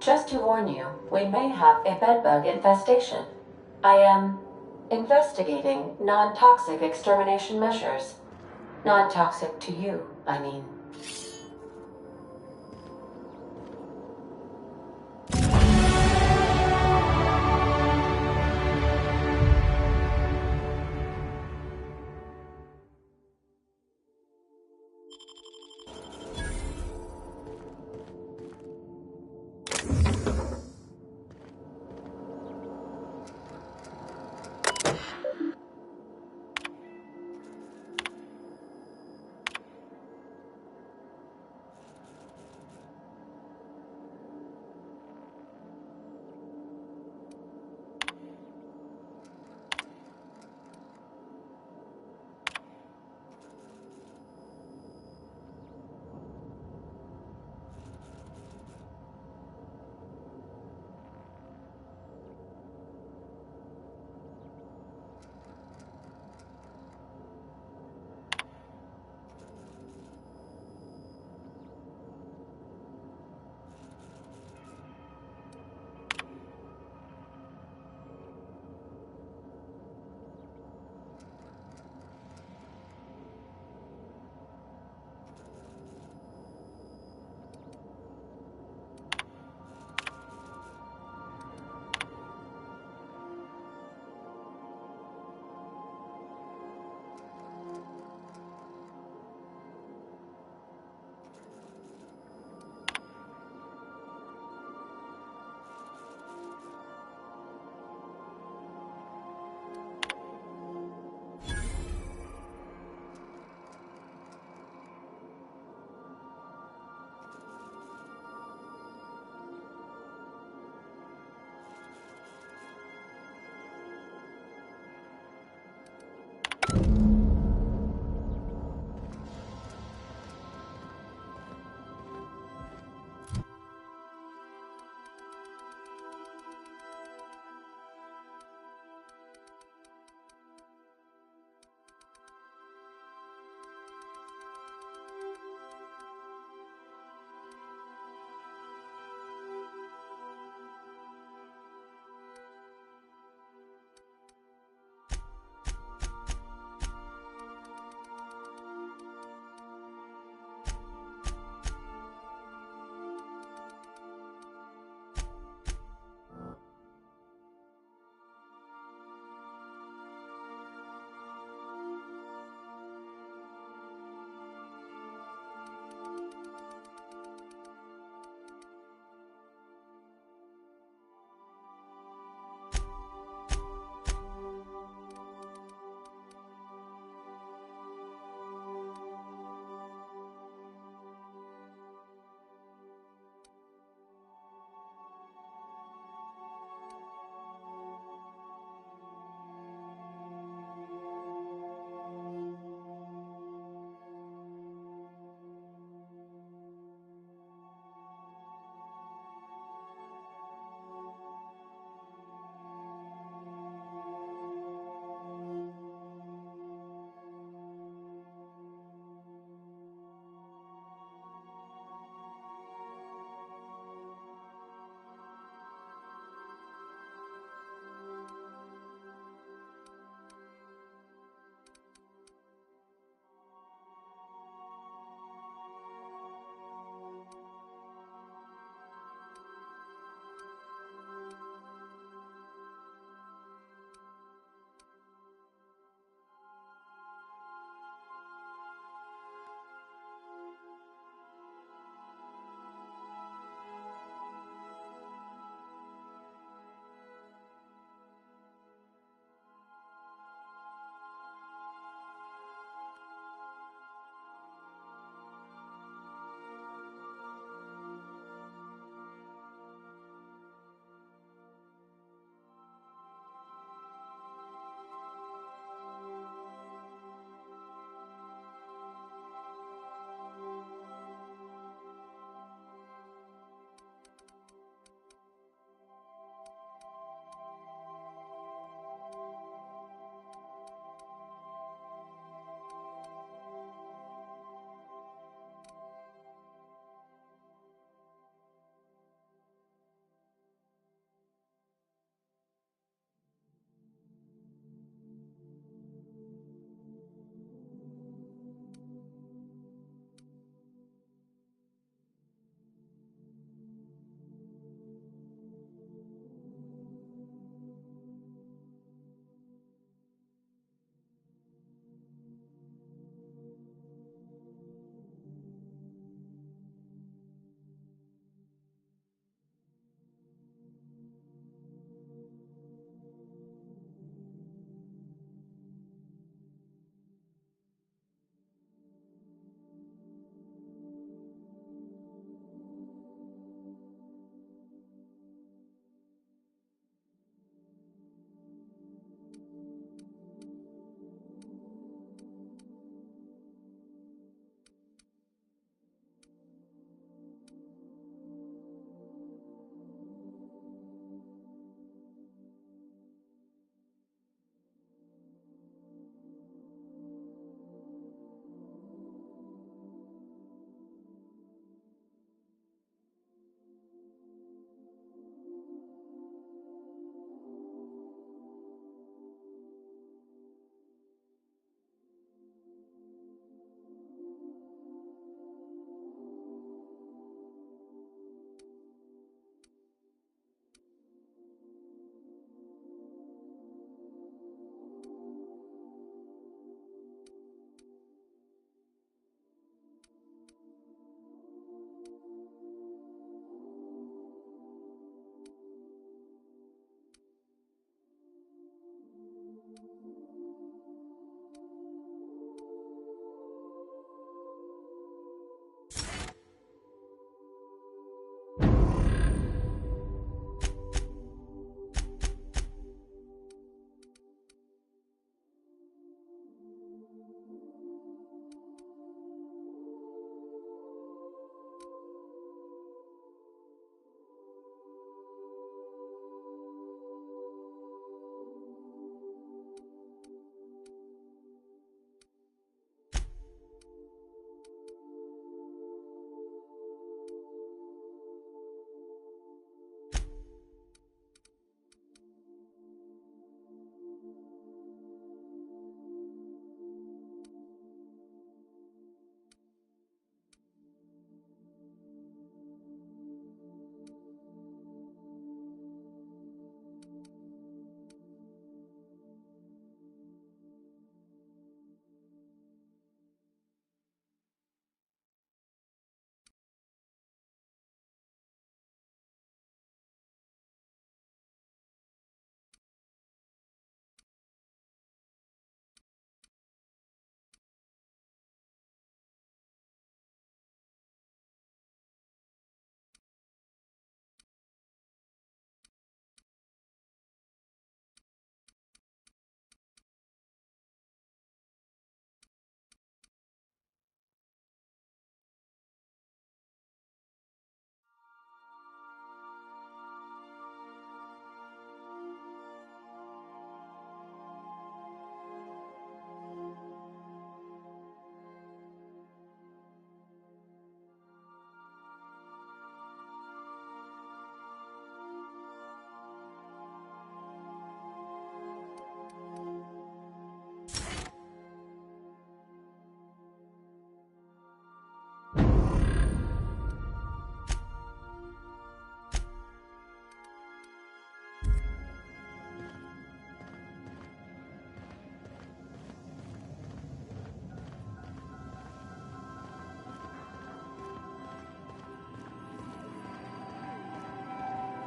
Speaker 20: Just to warn you, we may have a bedbug infestation. I am investigating non-toxic extermination measures. Non-toxic to you, I mean.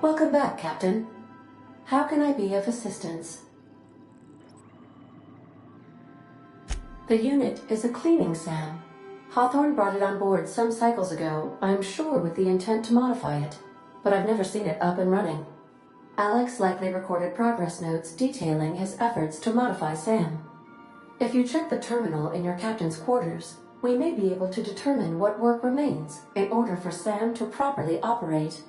Speaker 20: Welcome back, Captain. How can I be of assistance? The unit is a cleaning SAM. Hawthorne brought it on board some cycles ago, I'm sure with the intent to modify it, but I've never seen it up and running. Alex likely recorded progress notes detailing his efforts to modify SAM. If you check the terminal in your captain's quarters, we may be able to determine what work remains in order for SAM to properly operate.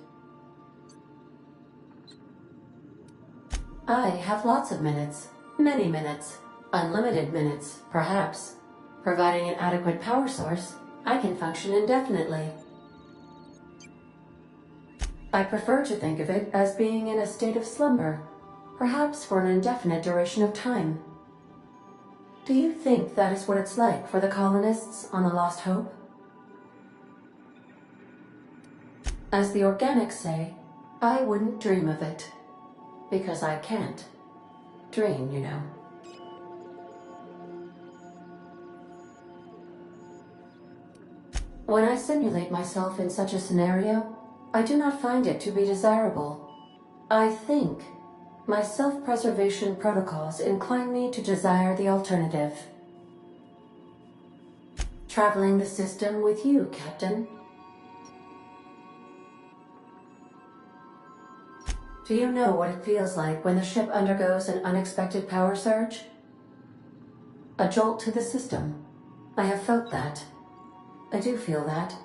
Speaker 20: I have lots of minutes. Many minutes. Unlimited minutes, perhaps. Providing an adequate power source, I can function indefinitely. I prefer to think of it as being in a state of slumber, perhaps for an indefinite duration of time. Do you think that is what it's like for the colonists on the Lost Hope? As the organics say, I wouldn't dream of it. Because I can't. Dream, you know. When I simulate myself in such a scenario, I do not find it to be desirable. I think my self-preservation protocols incline me to desire the alternative. Traveling the system with you, Captain. Do you know what it feels like when the ship undergoes an unexpected power surge? A jolt to the system. I have felt that. I do feel that.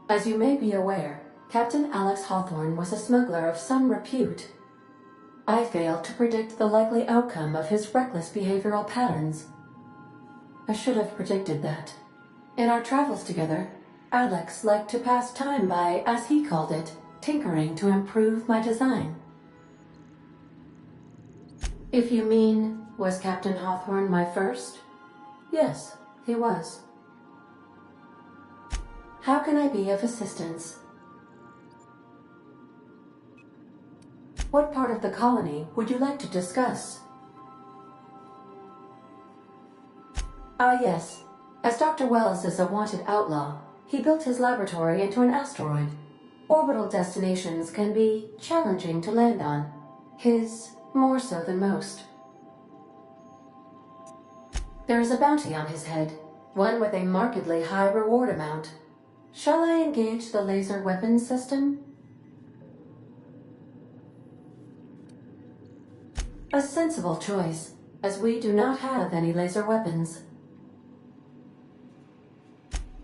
Speaker 20: As you may be aware, Captain Alex Hawthorne was a smuggler of some repute. I failed to predict the likely outcome of his reckless behavioral patterns. I should have predicted that. In our travels together, Alex liked to pass time by, as he called it, tinkering to improve my design. If you mean, was Captain Hawthorne my first? Yes, he was. How can I be of assistance? What part of the colony would you like to discuss? Ah, yes. As Dr. Wells is a wanted outlaw, he built his laboratory into an asteroid. Orbital destinations can be challenging to land on. His more so than most. There is a bounty on his head, one with a markedly high reward amount. Shall I engage the laser weapons system? A sensible choice, as we do not have any laser weapons.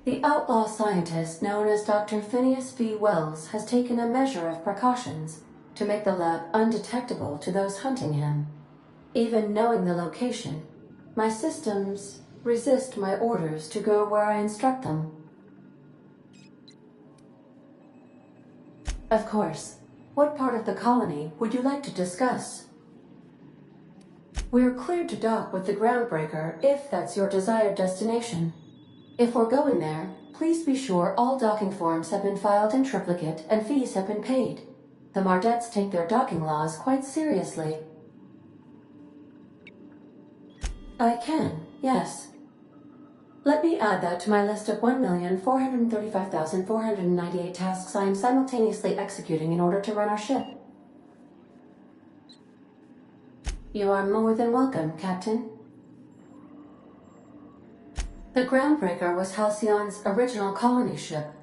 Speaker 20: The outlaw scientist known as Dr. Phineas V. Wells has taken a measure of precautions to make the lab undetectable to those hunting him. Even knowing the location, my systems resist my orders to go where I instruct them. Of course. What part of the colony would you like to discuss? We're cleared to dock with the Groundbreaker if that's your desired destination. If we're going there, please be sure all docking forms have been filed in triplicate and fees have been paid. The Mardettes take their docking laws quite seriously. I can, yes. Let me add that to my list of 1,435,498 tasks I am simultaneously executing in order to run our ship. You are more than welcome, Captain. The Groundbreaker was Halcyon's original colony ship.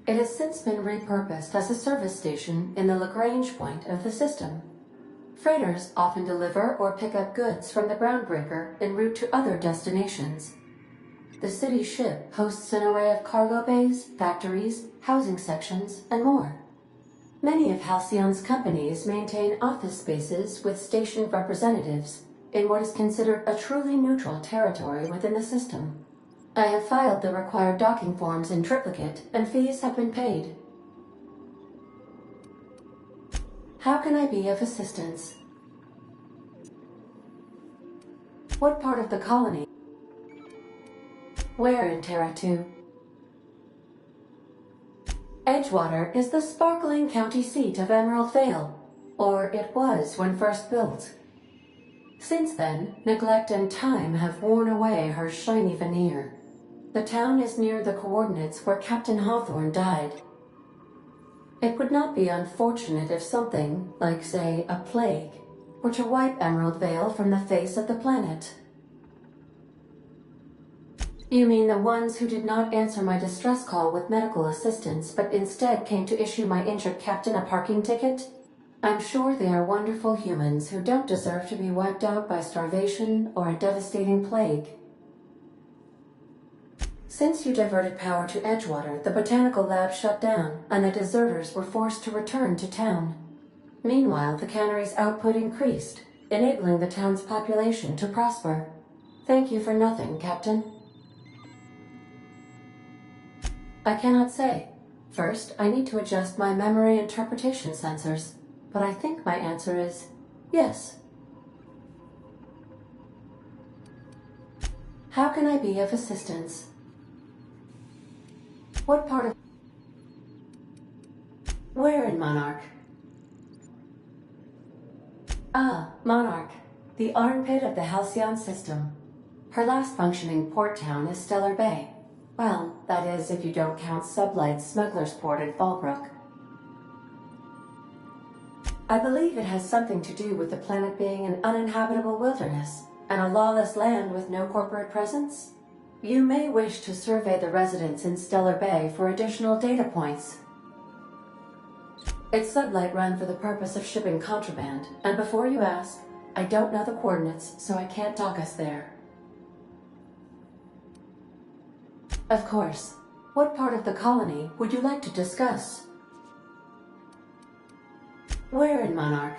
Speaker 20: It has since been repurposed as a service station in the Lagrange point of the system. Freighters often deliver or pick up goods from the Groundbreaker en route to other destinations. The city ship hosts an array of cargo bays, factories, housing sections, and more. Many of Halcyon's companies maintain office spaces with stationed representatives in what is considered a truly neutral territory within the system. I have filed the required docking forms in triplicate, and fees have been paid. How can I be of assistance? What part of the colony? Where in Terra 2? Edgewater is the sparkling county seat of Emerald Vale, or it was when first built. Since then, neglect and time have worn away her shiny veneer. The town is near the coordinates where Captain Hawthorne died. It would not be unfortunate if something, like say, a plague, were to wipe Emerald Vale from the face of the planet. You mean the ones who did not answer my distress call with medical assistance, but instead came to issue my injured captain a parking ticket? I'm sure they are wonderful humans who don't deserve to be wiped out by starvation or a devastating plague. Since you diverted power to Edgewater, the botanical lab shut down, and the deserters were forced to return to town. Meanwhile, the cannery's output increased, enabling the town's population to prosper. Thank you for nothing, Captain. I cannot say. First, I need to adjust my memory interpretation sensors, but I think my answer is yes. How can I be of assistance? What part of... Where in Monarch? Ah, Monarch, the armpit of the Halcyon system. Her last functioning port town is Stellar Bay. Well, that is if you don't count Sublight's Smuggler's Port at Fallbrook. I believe it has something to do with the planet being an uninhabitable wilderness, and a lawless land with no corporate presence. You may wish to survey the residents in Stellar Bay for additional data points. It's Sublight run for the purpose of shipping contraband, and before you ask, I don't know the coordinates, so I can't dock us there. Of course. What part of the colony would you like to discuss? Where in Monarch?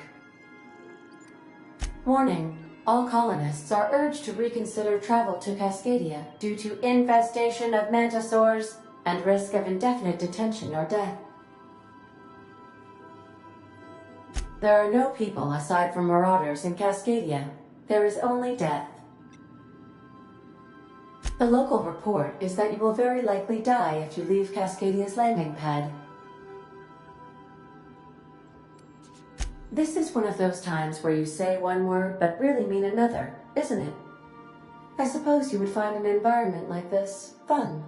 Speaker 20: Warning. All colonists are urged to reconsider travel to Cascadia due to infestation of mantisaurs and risk of indefinite detention or death. There are no people aside from marauders in Cascadia. There is only death. The local report is that you will very likely die if you leave Cascadia's landing pad. This is one of those times where you say one word but really mean another, isn't it? I suppose you would find an environment like this fun.